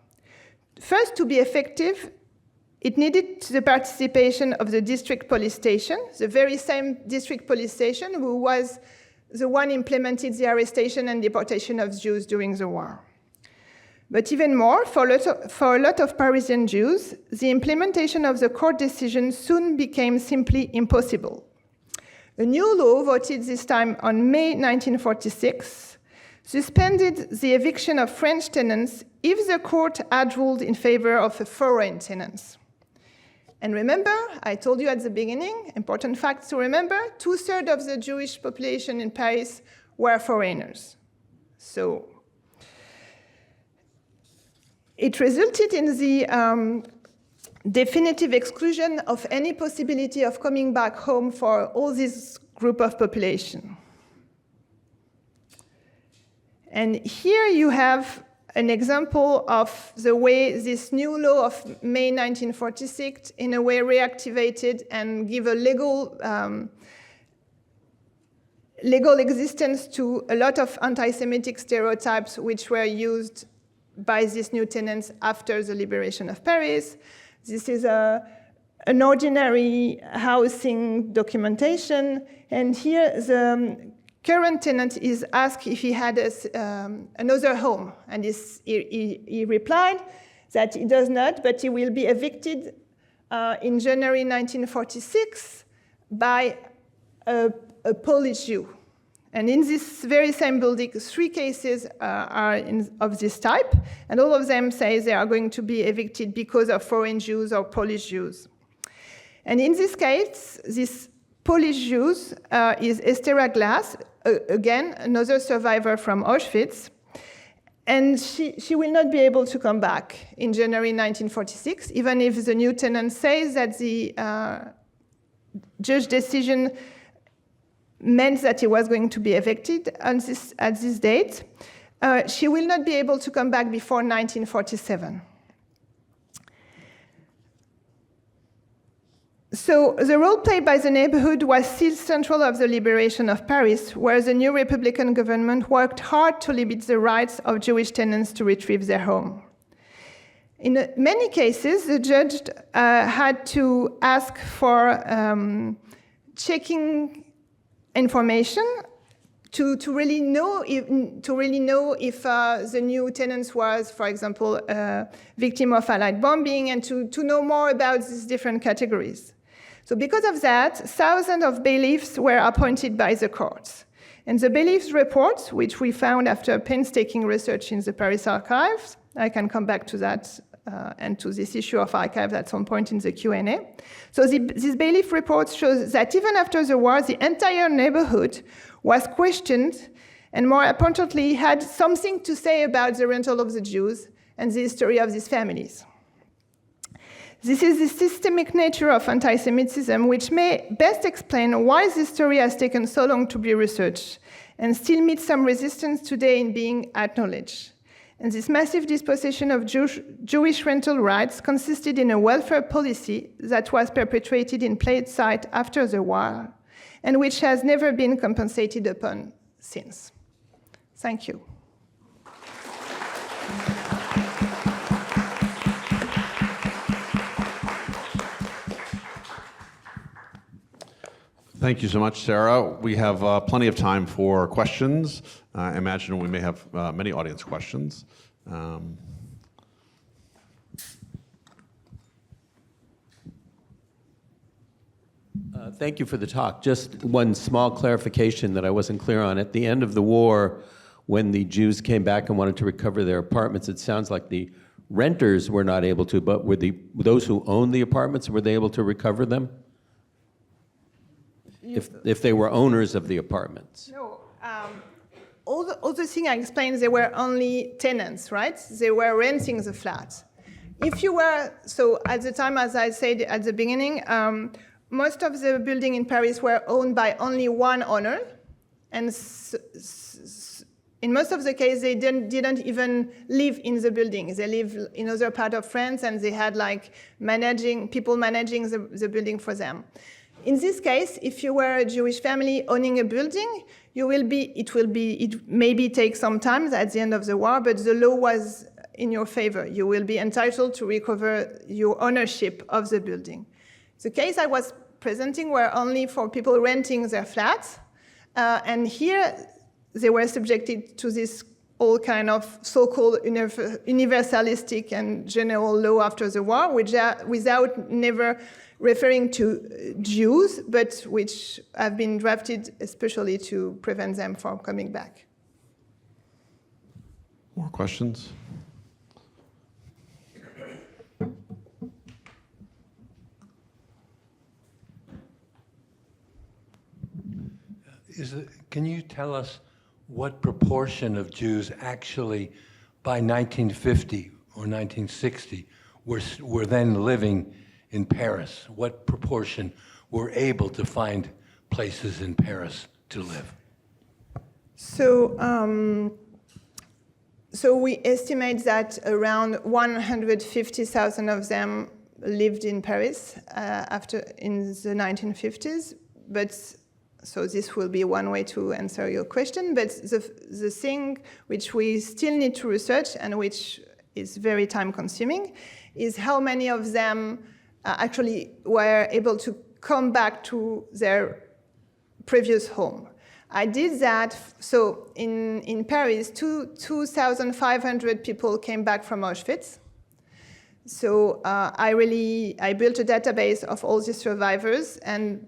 First, to be effective, it needed the participation of the district police station, the very same district police station who was the one implemented the arrestation and deportation of Jews during the war. But even more, for a lot of Parisian Jews, the implementation of the court decision soon became simply impossible. A new law, voted this time on May 1946, suspended the eviction of French tenants if the court had ruled in favor of foreign tenants. And remember, I told you at the beginning, important facts to remember, 2/3 of the Jewish population in Paris were foreigners. So it resulted in the definitive exclusion of any possibility of coming back home for all this group of population. And here you have an example of the way this new law of May 1946 in a way reactivated and give a legal existence to a lot of anti-Semitic stereotypes which were used by these new tenants after the liberation of Paris. This is an ordinary housing documentation, and here the current tenant is asked if he had another home, and he replied that he does not, but he will be evicted in January 1946 by a Polish Jew. And in this very same building, 3 cases are of this type, and all of them say they are going to be evicted because of foreign Jews or Polish Jews. And in this case, this Polish Jews is Estera Glass, again, another survivor from Auschwitz, and she will not be able to come back in January 1946, even if the new tenant says that the judge decision meant that he was going to be evicted at this date. She will not be able to come back before 1947. So the role played by the neighborhood was still central of the liberation of Paris, where the new Republican government worked hard to limit the rights of Jewish tenants to retrieve their home. In many cases, the judge had to ask for checking information to really know if the new tenants was, for example, a victim of Allied bombing, and to know more about these different categories. So because of that, thousands of bailiffs were appointed by the courts. And the bailiffs' reports, which we found after painstaking research in the Paris archives, I can come back to that and to this issue of archives at some point in the Q&A. So these bailiff reports show that even after the war, the entire neighborhood was questioned, and more importantly, had something to say about the rental of the Jews and the history of these families. This is the systemic nature of anti-Semitism, which may best explain why this story has taken so long to be researched and still meets some resistance today in being acknowledged. And this massive dispossession of Jewish rental rights consisted in a welfare policy that was perpetrated in plain sight after the war, and which has never been compensated upon since. Thank you. Thank you so much, Sarah. We have plenty of time for questions. I imagine we may have many audience questions. Thank you for the talk. Just one small clarification that I wasn't clear on. At the end of the war, when the Jews came back and wanted to recover their apartments, it sounds like the renters were not able to, but were those who owned the apartments, were they able to recover them? If they were owners of the apartments. No. All the thing I explained, they were only tenants, right? They were renting the flat. If you were, so at the time, as I said at the beginning, most of the buildings in Paris were owned by only one owner. And in most of the case, they didn't even live in the building. They lived in other part of France, and they had like people managing the building for them. In this case, if you were a Jewish family owning a building, it maybe take some time at the end of the war, but the law was in your favor. You will be entitled to recover your ownership of the building. The case I was presenting were only for people renting their flats, and here they were subjected to this all kind of so-called universalistic and general law after the war, without never referring to Jews, but which have been drafted especially to prevent them from coming back. More questions? Can you tell us what proportion of Jews actually, by 1950 or 1960, were then living in Paris? What proportion were able to find places in Paris to live? So we estimate that around 150,000 of them lived in Paris in the 1950s, but so this will be one way to answer your question. But the thing which we still need to research and which is very time-consuming is how many of them actually were able to come back to their previous home. I did that. So in Paris, 2,500 people came back from Auschwitz. So I built a database of all the survivors, and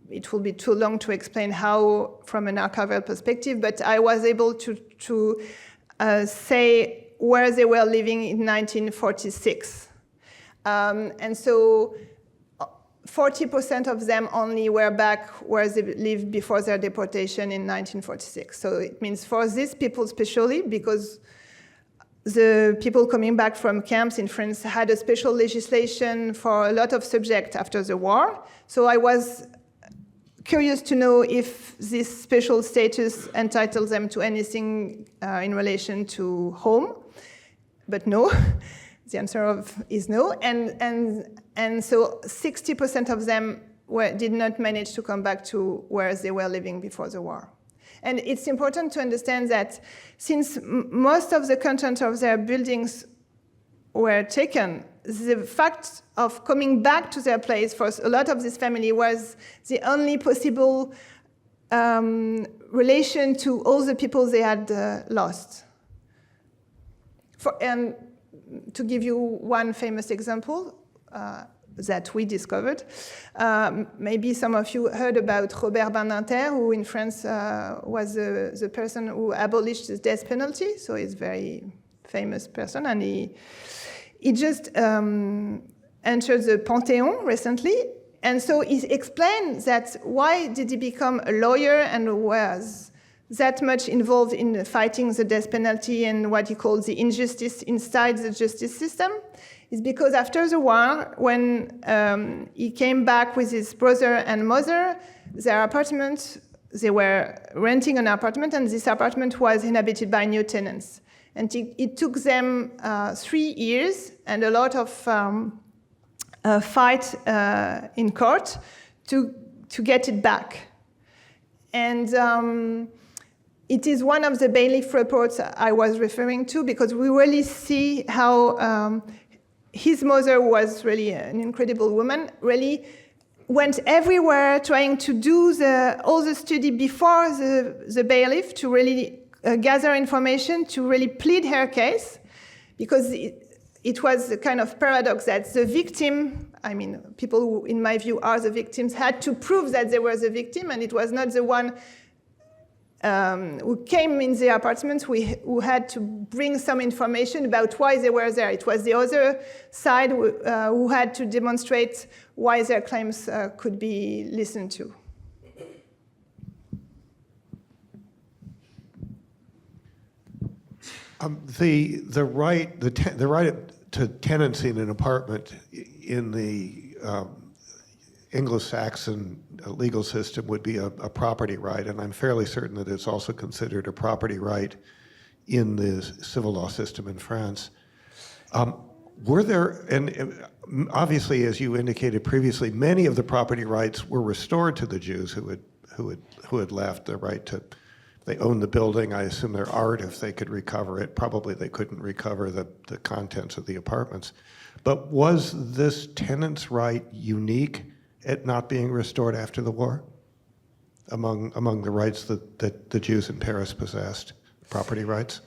it will be too long to explain how from an archival perspective, but I was able to say where they were living in 1946. And so 40% of them only were back where they lived before their deportation in 1946. So it means for these people especially, because the people coming back from camps in France had a special legislation for a lot of subjects after the war. So I was curious to know if this special status entitles them to anything in relation to home, but no. The answer is no, and so 60% of them did not manage to come back to where they were living before the war. And it's important to understand that since most of the content of their buildings were taken, the fact of coming back to their place for a lot of this family was the only possible relation to all the people they had lost. And to give you one famous example that we discovered, maybe some of you heard about Robert Badinter, who in France was the person who abolished the death penalty. So he's a very famous person, and he just entered the Panthéon recently. And so he explained that why did he become a lawyer and was that much involved in fighting the death penalty and what he calls the injustice inside the justice system, is because after the war, when he came back with his brother and mother, their apartment, they were renting an apartment, and this apartment was inhabited by new tenants. And it took them 3 years and a lot of fight in court to get it back. And it is one of the bailiff reports I was referring to, because we really see how his mother was really an incredible woman, really went everywhere trying to do all the study before the bailiff to really gather information, to really plead her case, because it was a kind of paradox that the victim, I mean, people who, in my view, are the victims, had to prove that they were the victim, and it was not the one who came in the apartment who had to bring some information about why they were there. It was the other side who had to demonstrate why their claims could be listened to. The right to tenancy in an apartment in the Anglo-Saxon legal system would be a property right, and I'm fairly certain that it's also considered a property right in the civil law system in France. Were there, and obviously, as you indicated previously, many of the property rights were restored to the Jews who had left. The right to, they owned the building. I assume their art, if they could recover it. Probably they couldn't recover the contents of the apartments. But was this tenant's right unique at not being restored after the war among the rights that the Jews in Paris possessed, property rights?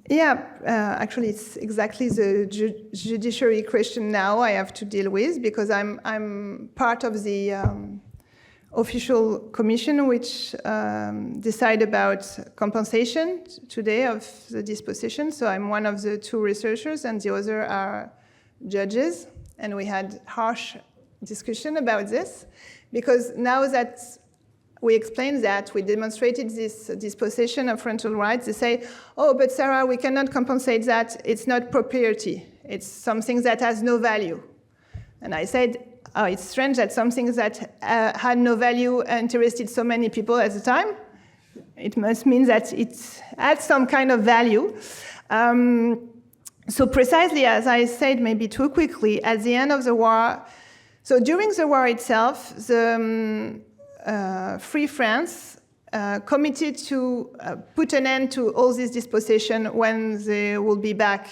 Yeah, actually, it's exactly the judiciary question now I have to deal with, because I'm part of the official commission which decide about compensation today of the dispossession. So I'm one of the two researchers, and the other are judges, and we had harsh discussion about this, because now that we explained that, we demonstrated this dispossession of rental rights, they say, oh, but Sarah, we cannot compensate that. It's not property. It's something that has no value. And I said, oh, it's strange that something that had no value interested so many people at the time. It must mean that it had some kind of value. So precisely as I said, maybe too quickly, at the end of the war, so during the war itself, the Free France committed to put an end to all this dispossession when they will be back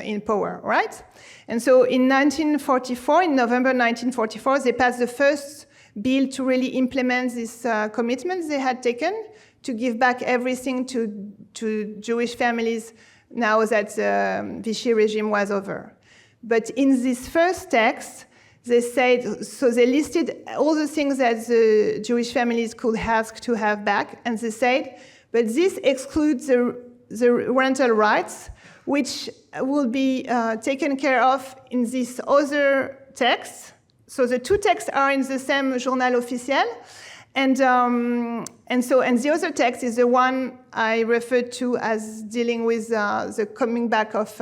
in power, right? And so in 1944, in November 1944, they passed the first bill to really implement this commitment they had taken to give back everything to Jewish families now that the Vichy regime was over. But in this first text, they said, so they listed all the things that the Jewish families could ask to have back, and they said, but this excludes the rental rights, which will be taken care of in this other text. So the two texts are in the same Journal Officiel, and the other text is the one I referred to as dealing with the coming back of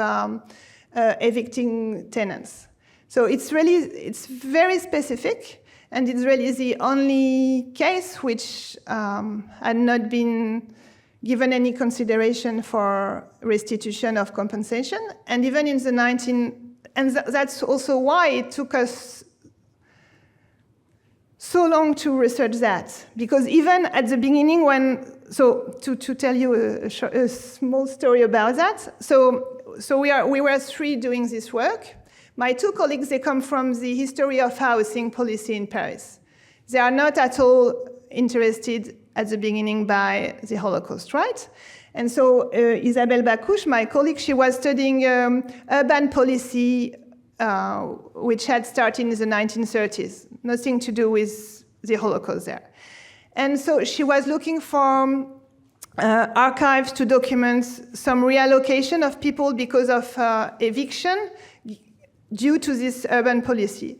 evicting tenants. So it's very specific, and it's really the only case which had not been given any consideration for restitution of compensation. And even in the that's also why it took us so long to research that, because even at the beginning to tell you a small story about that, so we were three doing this work. My two colleagues, they come from the history of housing policy in Paris. They are not at all interested at the beginning by the Holocaust, right? And so Isabelle Bacouche, my colleague, she was studying urban policy, which had started in the 1930s, nothing to do with the Holocaust there. And so she was looking for archives to document some reallocation of people because of eviction due to this urban policy.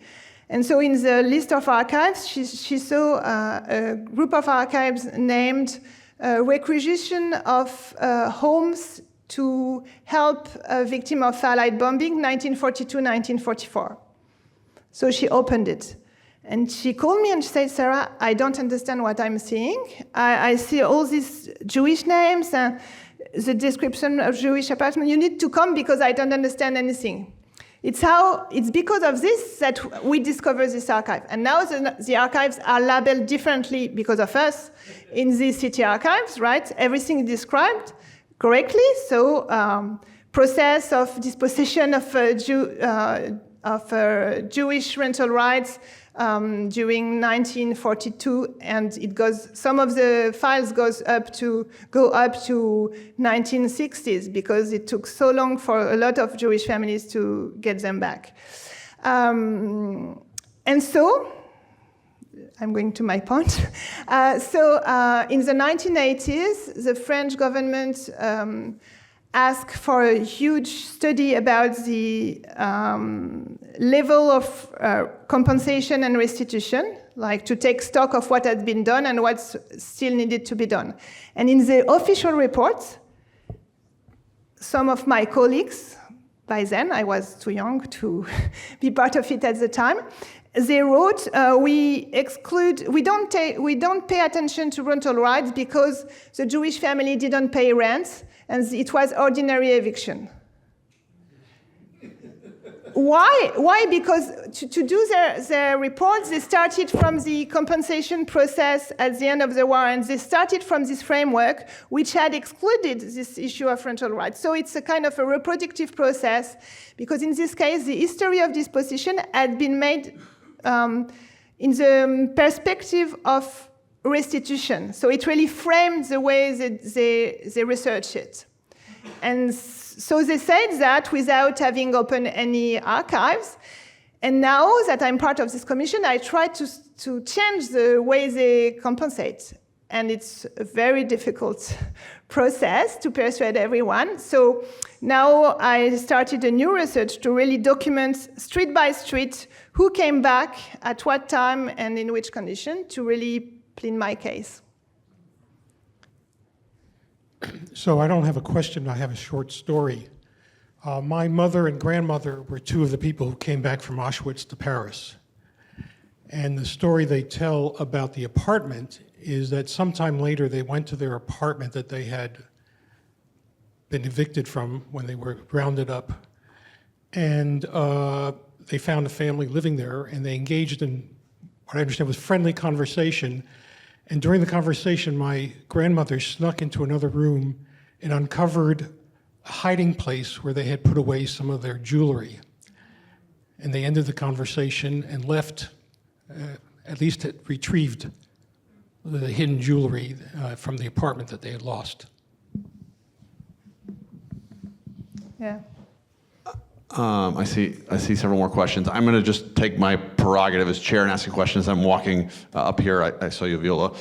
And so in the list of archives, she saw a group of archives named Requisition of Homes to Help a Victim of Allied Bombing, 1942-1944. So she opened it. And she called me and she said, Sarah, I don't understand what I'm seeing. I see all these Jewish names and the description of Jewish apartments. You need to come because I don't understand anything. It's because of this that we discovered this archive. And now the archives are labeled differently because of us in the city archives, right? Everything is described correctly. So process of dispossession of Jewish rental rights during 1942, and it goes. Some of the files go up to 1960s because it took so long for a lot of Jewish families to get them back. And so, I'm going to my point. In the 1980s, the French government asked for a huge study about the level of compensation and restitution, like to take stock of what had been done and what still needed to be done. And in the official report, some of my colleagues, by then I was too young to be part of it at the time, they wrote, we don't pay attention to rental rights because the Jewish family didn't pay rent and it was ordinary eviction. Why? Because to do their reports, they started from the compensation process at the end of the war, and they started from this framework which had excluded this issue of rental rights. So it's a kind of a reproductive process, because in this case, the history of disposition had been made in the perspective of restitution. So it really framed the way they researched it. And so they said that without having opened any archives. And now that I'm part of this commission, I try to change the way they compensate. And it's a very difficult process to persuade everyone. So now I started a new research to really document street by street who came back, at what time, and in which condition, to really plead my case. So I don't have a question, I have a short story. My mother and grandmother were two of the people who came back from Auschwitz to Paris. And the story they tell about the apartment is that sometime later they went to their apartment that they had been evicted from when they were rounded up. And they found a family living there, and they engaged in what I understand was friendly conversation. And during the conversation, my grandmother snuck into another room and uncovered a hiding place where they had put away some of their jewelry. And they ended the conversation and left, at least retrieved the hidden jewelry from the apartment that they had lost. Yeah. I see several more questions. I'm going to just take my prerogative as chair and ask you questions. I'm walking up here. I saw you, Viola.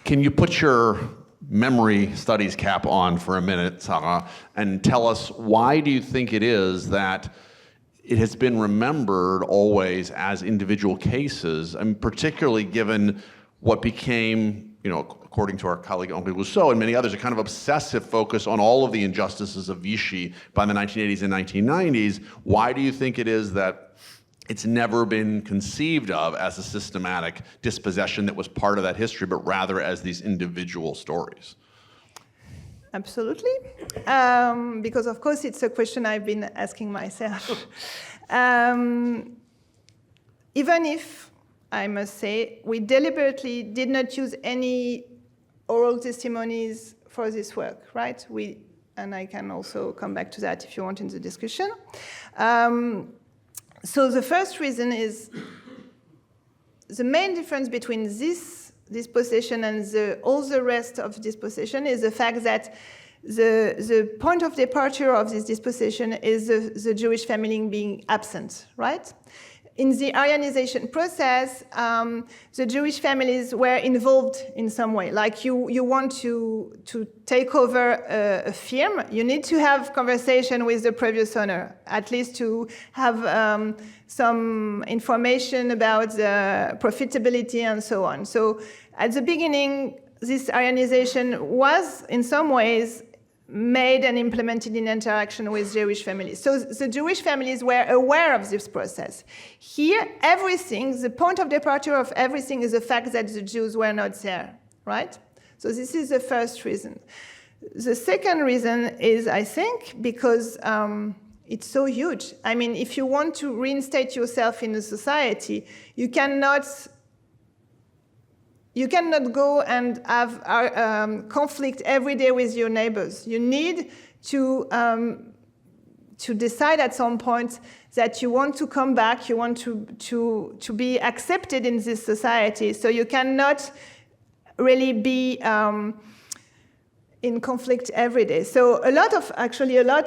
Can you put your memory studies cap on for a minute, Sarah, and tell us why do you think it is that it has been remembered always as individual cases, and particularly given what became, according to our colleague Henri Rousseau and many others, a kind of obsessive focus on all of the injustices of Vichy by the 1980s and 1990s. Why do you think it is that it's never been conceived of as a systematic dispossession that was part of that history, but rather as these individual stories? Absolutely, because of course it's a question I've been asking myself. Even if, I must say, we deliberately did not use any oral testimonies for this work, right? And I can also come back to that if you want in the discussion. So the first reason is the main difference between this dispossession and all the rest of dispossession is the fact that the point of departure of this dispossession is the Jewish family being absent, right? In the Aryanization process, the Jewish families were involved in some way. Like you want to take over a firm, you need to have conversation with the previous owner, at least to have some information about the profitability and so on. So at the beginning, this Aryanization was in some ways made and implemented in interaction with Jewish families. So the Jewish families were aware of this process. Here, everything, the point of departure of everything is the fact that the Jews were not there, right? So this is the first reason. The second reason is, I think, because it's so huge. I mean, if you want to reinstate yourself in a society, you cannot go and have conflict every day with your neighbors. You need to to decide at some point that you want to come back, you want to be accepted in this society. So you cannot really be in conflict every day. So a lot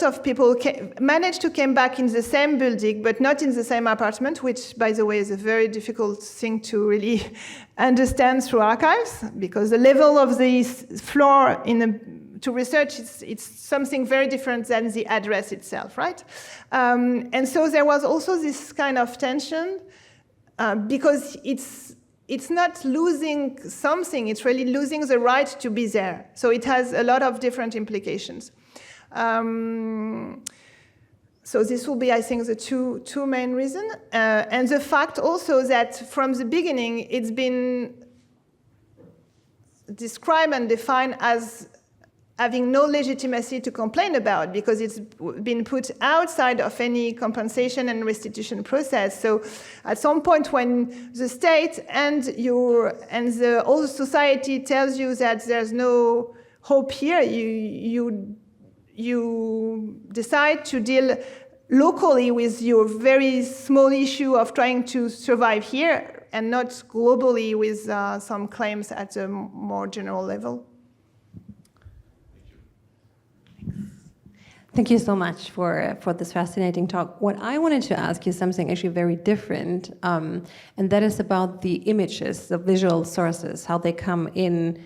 of people managed to come back in the same building, but not in the same apartment, which, by the way, is a very difficult thing to really understand through archives, because the level of the floor to research, it's something very different than the address itself, right? And so there was also this kind of tension because it's not losing something, it's really losing the right to be there. So it has a lot of different implications. So this will be, I think, the two main reasons. And the fact also that from the beginning, it's been described and defined as having no legitimacy to complain about, because it's been put outside of any compensation and restitution process. So at some point when the state and the whole society tells you that there's no hope here, you decide to deal locally with your very small issue of trying to survive here, and not globally with some claims at a more general level. Thank you so much for this fascinating talk. What I wanted to ask you something actually very different, and that is about the images, the visual sources, how they come in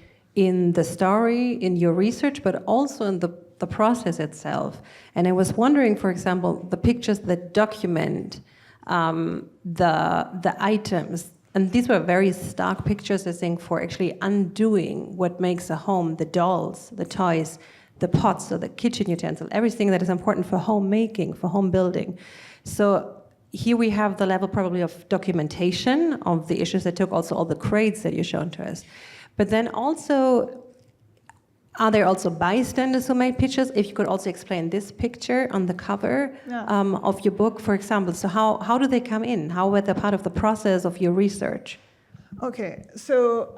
the story, in your research, but also in the process itself. And I was wondering, for example, the pictures that document the items, and these were very stark pictures, I think, for actually undoing what makes a home, the dolls, the toys, the pots, so the kitchen utensil, everything that is important for homemaking, for home building. So here we have the level probably of documentation of the issues that took, also all the crates that you've shown to us. But then also, are there also bystanders who made pictures? If you could also explain this picture on the cover of your book, for example. So how do they come in? How were they part of the process of your research? Okay, so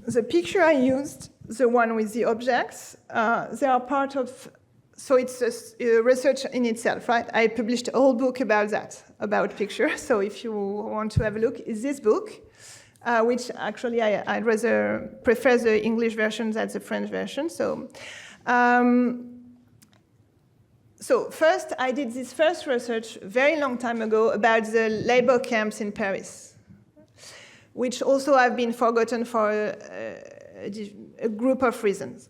the picture I used, the one with the objects, they are part of, so it's a research in itself, right? I published a whole book about that, about pictures. So if you want to have a look, it's this book, which actually I'd rather prefer the English version than the French version. So, so first I did this first research very long time ago about the labor camps in Paris, which also have been forgotten for a group of reasons.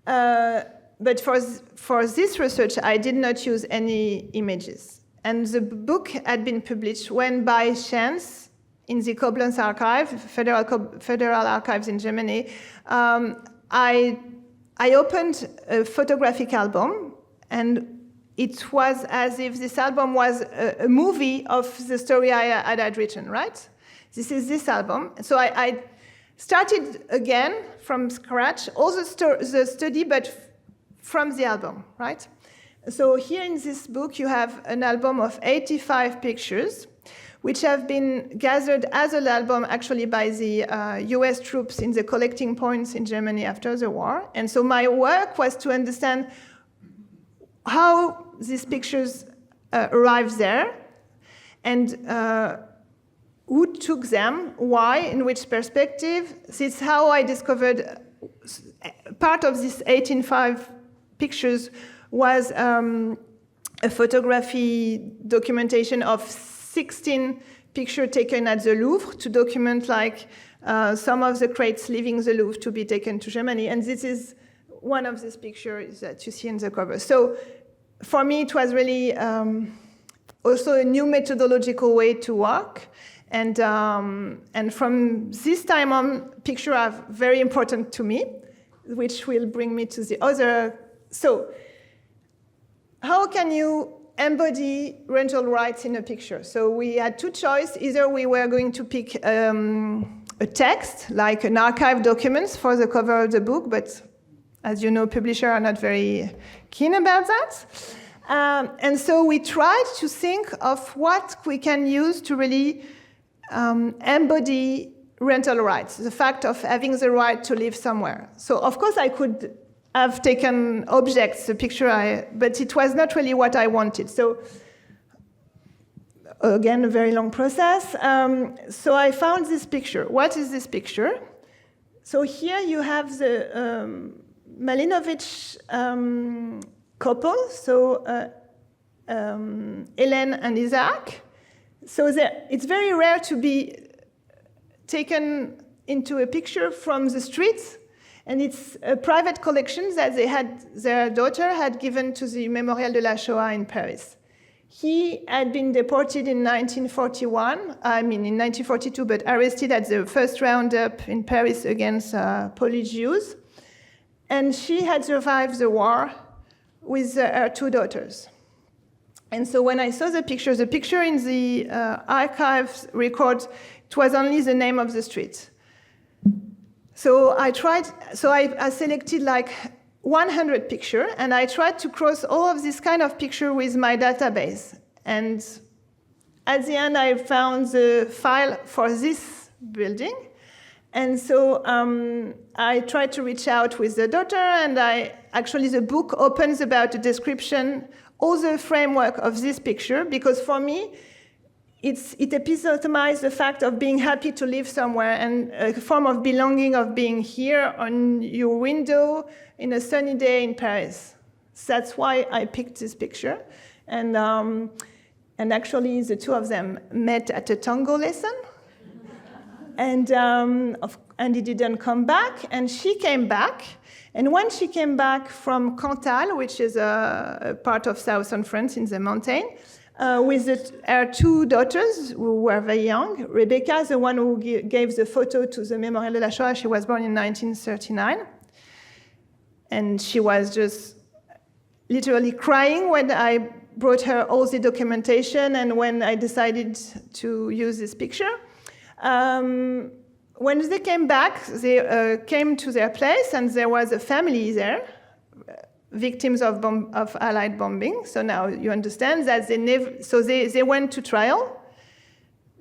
But for this research, I did not use any images. And the book had been published when, by chance, in the Koblenz archive, Federal Archives in Germany, I opened a photographic album, and it was as if this album was a movie of the story I had written, right? This is this album. So I started again from scratch, all the study, but from the album, right? So here in this book, you have an album of 85 pictures, which have been gathered as an album actually by the US troops in the collecting points in Germany after the war. And so my work was to understand how these pictures arrived there, and who took them, why, in which perspective. This is how I discovered part of this 18.5 pictures was a photography documentation of 16 pictures taken at the Louvre to document like some of the crates leaving the Louvre to be taken to Germany. And this is one of these pictures that you see in the cover. So for me, it was really also a new methodological way to work. And from this time on, pictures are very important to me, which will bring me to the other. So how can you embody rental rights in a picture? So we had two choices. Either we were going to pick a text, like an archive documents for the cover of the book, but as you know, publishers are not very keen about that. And so we tried to think of what we can use to really embody rental rights, the fact of having the right to live somewhere. So of course I could I've taken objects, a picture, but it was not really what I wanted. So again, a very long process. So I found this picture. What is this picture? So here you have the Malinovich couple, so Hélène and Isaac. So it's very rare to be taken into a picture from the streets, and it's a private collection that their daughter had given to the Mémorial de la Shoah in Paris. He had been deported in 1942, but arrested at the first roundup in Paris against Polish Jews. And she had survived the war with her two daughters. And so when I saw the picture in the archives record, it was only the name of the street. So I selected like 100 pictures, and I tried to cross all of this kind of picture with my database. And at the end, I found the file for this building. And so I tried to reach out with the daughter, and the book opens about the description, all the framework of this picture, because for me, it epitomized the fact of being happy to live somewhere and a form of belonging, of being here on your window in a sunny day in Paris. So that's why I picked this picture. And actually, the two of them met at a tango lesson. And he didn't come back, and she came back. And when she came back from Cantal, which is a part of southern France in the mountain, with her two daughters who were very young. Rebecca, the one who gave the photo to the Mémorial de la Shoah, she was born in 1939. And she was just literally crying when I brought her all the documentation and when I decided to use this picture. When they came back, they came to their place, and there was a family there, victims of Allied bombing. So now you understand that they went to trial.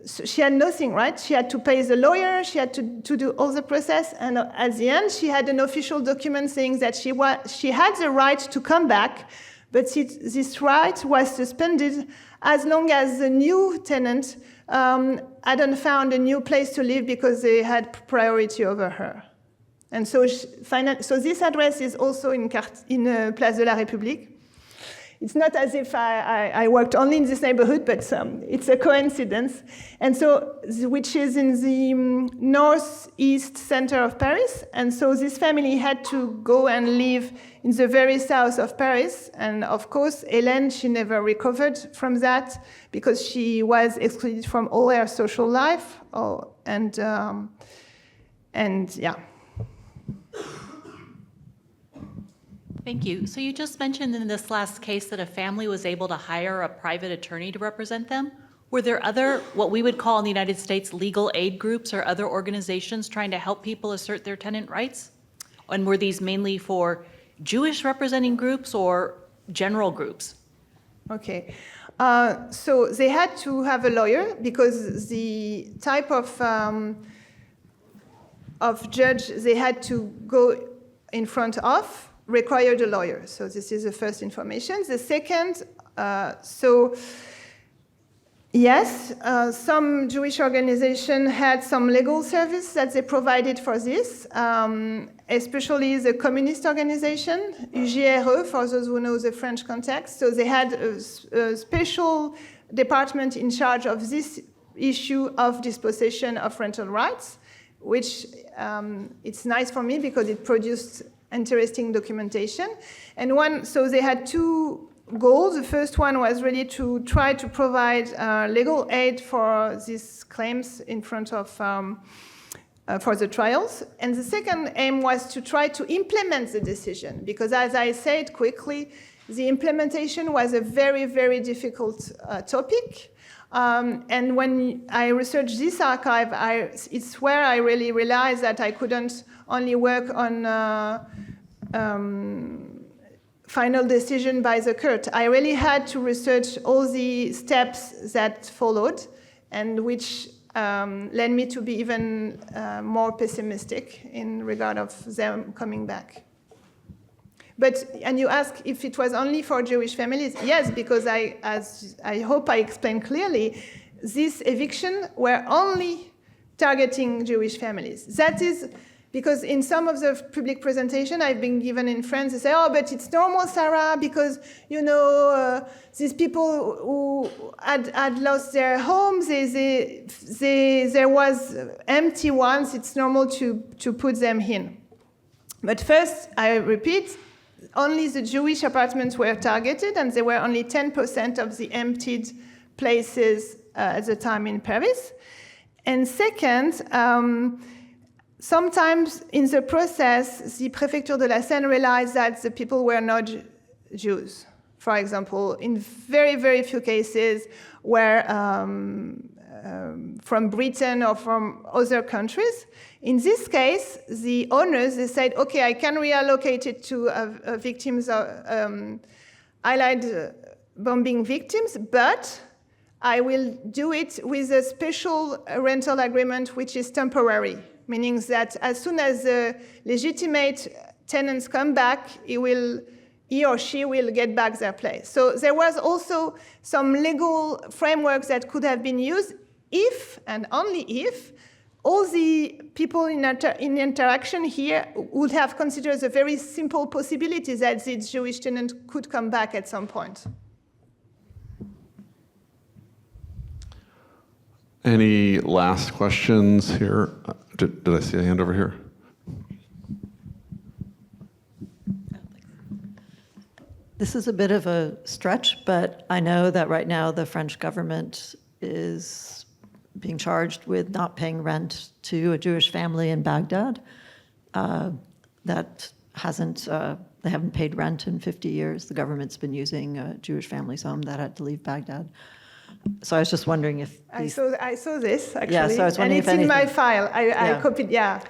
So she had nothing, right? She had to pay the lawyer, she had to do all the process, and at the end, she had an official document saying that she had the right to come back, but this right was suspended as long as the new tenant hadn't found a new place to live because they had priority over her. And so this address is also in Place de la République. It's not as if I worked only in this neighborhood, but it's a coincidence. And so, which is in the northeast center of Paris. And so this family had to go and live in the very south of Paris. And of course, Hélène, she never recovered from that because she was excluded from all her social life. And yeah. Thank you. So you just mentioned in this last case that a family was able to hire a private attorney to represent them. Were there other, what we would call in the United States, legal aid groups or other organizations trying to help people assert their tenant rights? And were these mainly for Jewish representing groups or general groups? Okay. So they had to have a lawyer because the type of judge they had to go in front of required a lawyer. So this is the first information. The second, yes, some Jewish organizations had some legal service that they provided for this, especially the communist organization, UGRE, for those who know the French context. So they had a special department in charge of this issue of dispossession of rental rights, which it's nice for me because it produced interesting documentation. And so they had two goals. The first one was really to try to provide legal aid for these claims in front of, for the trials. And the second aim was to try to implement the decision, because as I said quickly, the implementation was a very, very difficult topic. And when I researched this archive, it's where I really realized that I couldn't only work on final decision by the court. I really had to research all the steps that followed, and which led me to be even more pessimistic in regard of them coming back. And you ask if it was only for Jewish families. Yes, because as I hope I explained clearly, these evictions were only targeting Jewish families. That is because in some of the public presentation I've been given in France, they say, oh, but it's normal, Sarah, because, these people who had lost their homes, there was empty ones, it's normal to put them in. But first, I repeat, only the Jewish apartments were targeted, and there were only 10% of the emptied places at the time in Paris. And second, sometimes in the process, the Préfecture de la Seine realized that the people were not Jews. For example, in very, very few cases where from Britain or from other countries. In this case, the owners, they said, okay, I can reallocate it to victims of Allied bombing victims, but I will do it with a special rental agreement which is temporary, meaning that as soon as the legitimate tenants come back, he or she will get back their place. So there was also some legal frameworks that could have been used if, and only if, all the people in interaction here would have considered the very simple possibility that the Jewish tenant could come back at some point. Any last questions here? Did I see a hand over here? This is a bit of a stretch, but I know that right now the French government is being charged with not paying rent to a Jewish family in Baghdad. That they haven't paid rent in 50 years. The government's been using a Jewish family's home that had to leave Baghdad. So I was just wondering if I saw this, actually. Yeah, so I was wondering and it's in my file. I copied, yeah.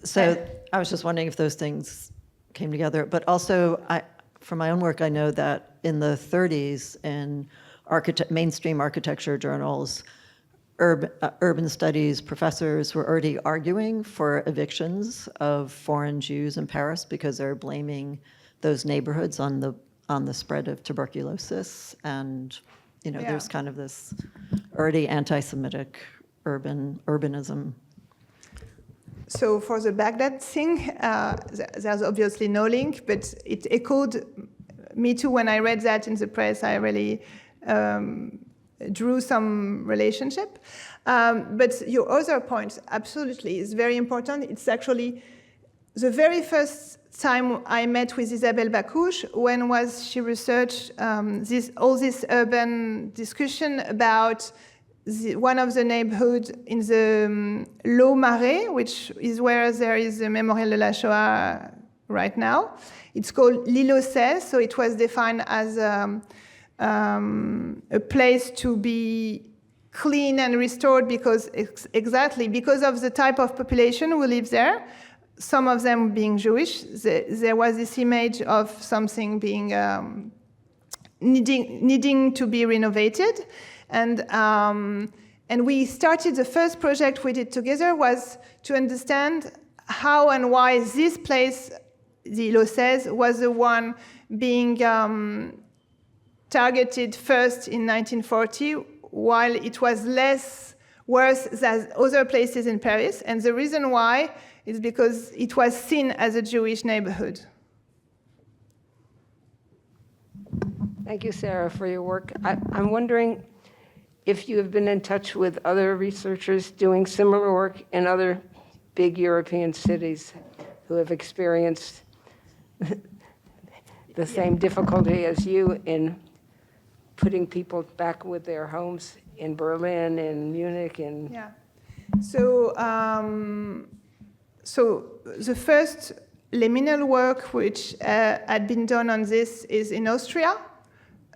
So I was just wondering if those things came together. But also, from my own work, I know that in the 30s, in mainstream architecture journals, urban studies professors were already arguing for evictions of foreign Jews in Paris because they're blaming those neighborhoods on the spread of tuberculosis, and there's kind of this already anti-Semitic urbanism. So for the Baghdad thing, there's obviously no link, but it echoed me too when I read that in the press. I really drew some relationship. But your other point, absolutely, is very important. It's actually the very first time I met with Isabelle Bacouche, when she researched all this urban discussion about one of the neighborhoods in the Low Marais, which is where there is the Memorial de la Shoah right now. It's called l'Île aux 16, so it was defined as a place to be clean and restored because because of the type of population who lives there, some of them being Jewish. There was this image of something being needing to be renovated, and we started the first project we did together was to understand how and why this place, the Île aux 16, was the one being targeted first in 1940, while it was less worse than other places in Paris. And the reason why is because it was seen as a Jewish neighborhood. Thank you, Sarah, for your work. I'm wondering if you have been in touch with other researchers doing similar work in other big European cities who have experienced the same difficulty as you in putting people back with their homes in Berlin, in Munich, in... Yeah. So the first liminal work which had been done on this is in Austria,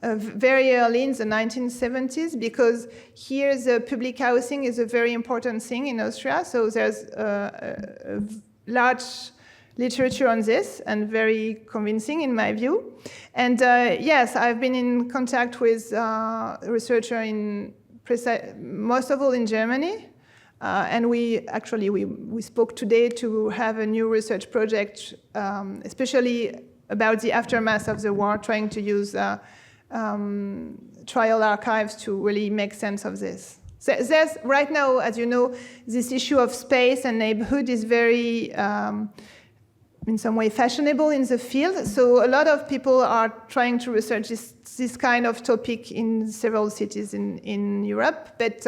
very early in the 1970s, because here the public housing is a very important thing in Austria. So there's a large literature on this, and very convincing in my view. And yes, I've been in contact with researchers most of all in Germany. And we spoke today to have a new research project, especially about the aftermath of the war, trying to use trial archives to really make sense of this. So there's, right now, as you know, this issue of space and neighborhood is very, in some way, fashionable in the field. So a lot of people are trying to research this kind of topic in several cities in Europe. But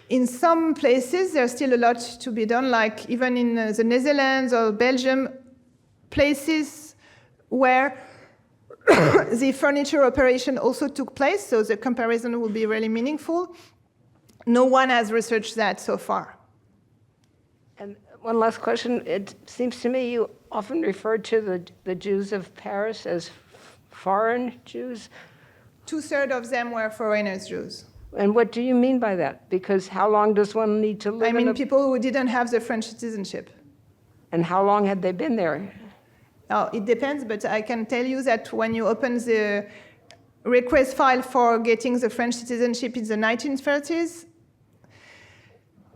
in some places, there's still a lot to be done, like even in the Netherlands or Belgium, places where the furniture operation also took place, so the comparison will be really meaningful. No one has researched that so far. And one last question. It seems to me you often refer to the Jews of Paris as foreign Jews. 2/3 of them were foreigners Jews. And what do you mean by that? Because how long does one need to live I mean people who didn't have the French citizenship. And how long had they been there? Oh, it depends, but I can tell you that when you open the request file for getting the French citizenship in the 1930s,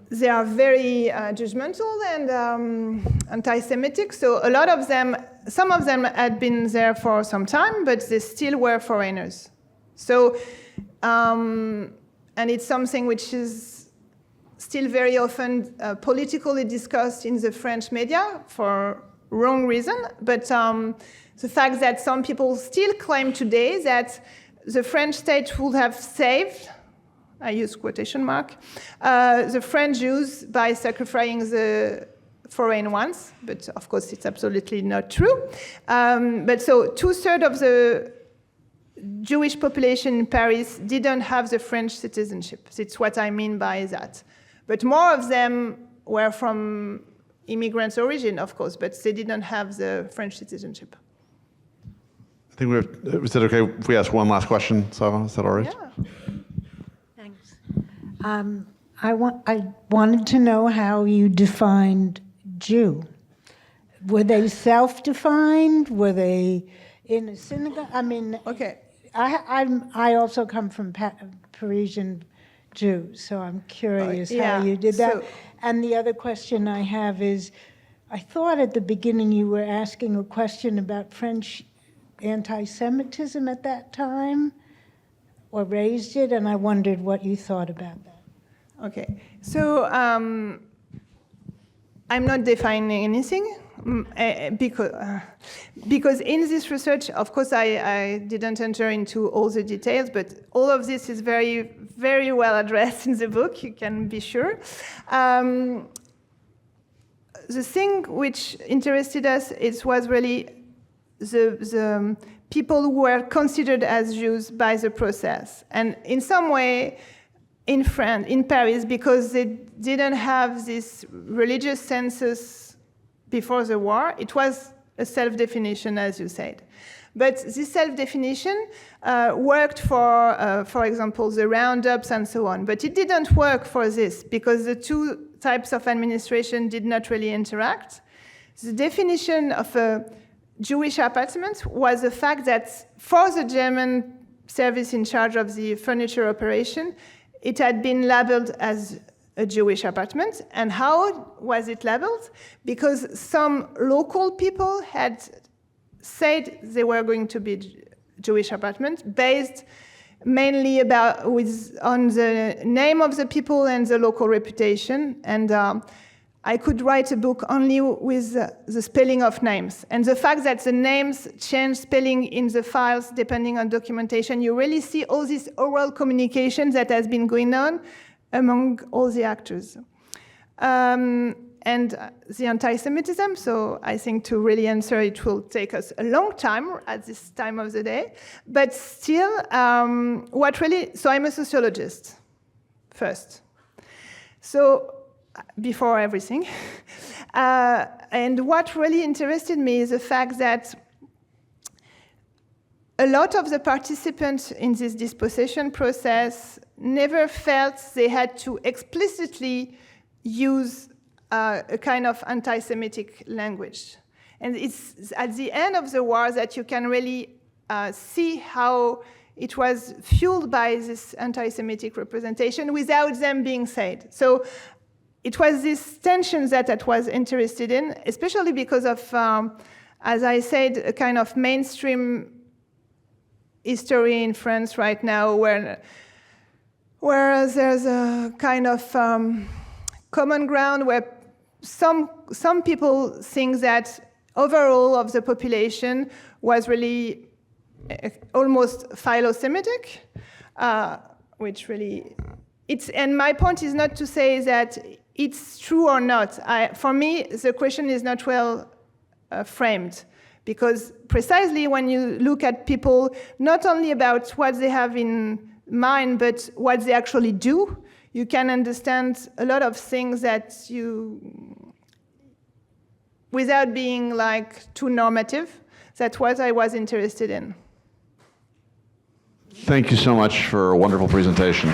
they are very judgmental and anti-Semitic. So a lot of them, some of them had been there for some time, but they still were foreigners. So, and it's something which is still very often politically discussed in the French media for wrong reason. But the fact that some people still claim today that the French state would have saved, I use quotation mark, the French Jews by sacrificing the foreign ones, but of course it's absolutely not true. But so 2/3 of the Jewish population in Paris didn't have the French citizenship. That's what I mean by that. But more of them were from immigrants' origin, of course, but they didn't have the French citizenship. I think is it okay if we ask one last question, Sava? Is that all right? Yeah. Thanks. I wanted to know how you defined Jew. Were they self-defined? Were they in a synagogue? I mean, Okay. I also come from Parisian Jews, so I'm curious yeah. how you did that. So- And the other question I have is, I thought at the beginning you were asking a question about French anti-Semitism at that time, or raised it, and I wondered what you thought about that. Okay. So I'm not defining anything because in this research, of course, I didn't enter into all the details, but all of this is very, very well addressed in the book, you can be sure. The thing which interested us was really the people who were considered as Jews by the process. And in some way, in France, in Paris, because they didn't have this religious census before the war, it was a self-definition, as you said. But this self-definition worked for example, the roundups and so on. But it didn't work for this because the two types of administration did not really interact. The definition of a Jewish apartment was the fact that for the German service in charge of the furniture operation, it had been labeled as a Jewish apartment. And how was it labeled? Because some local people had said they were going to be Jewish apartments based mainly on the name of the people and the local reputation. And I could write a book only with the spelling of names. And the fact that the names change spelling in the files depending on documentation, you really see all this oral communication that has been going on among all the actors. And the anti-Semitism, so I think to really answer it will take us a long time at this time of the day. But still, so I'm a sociologist first. So before everything. And what really interested me is the fact that a lot of the participants in this dispossession process never felt they had to explicitly use a kind of anti-Semitic language. And it's at the end of the war that you can really see how it was fueled by this anti-Semitic representation without them being said. So it was this tension that I was interested in, especially because of as I said, a kind of mainstream history in France right now where there's a kind of common ground where some people think that overall of the population was really almost philo-Semitic, which really, and my point is not to say that it's true or not. For me, the question is not well framed, because precisely when you look at people, not only about what they have in mind, but what they actually do, you can understand a lot of things that without being like too normative. That's what I was interested in. Thank you so much for a wonderful presentation.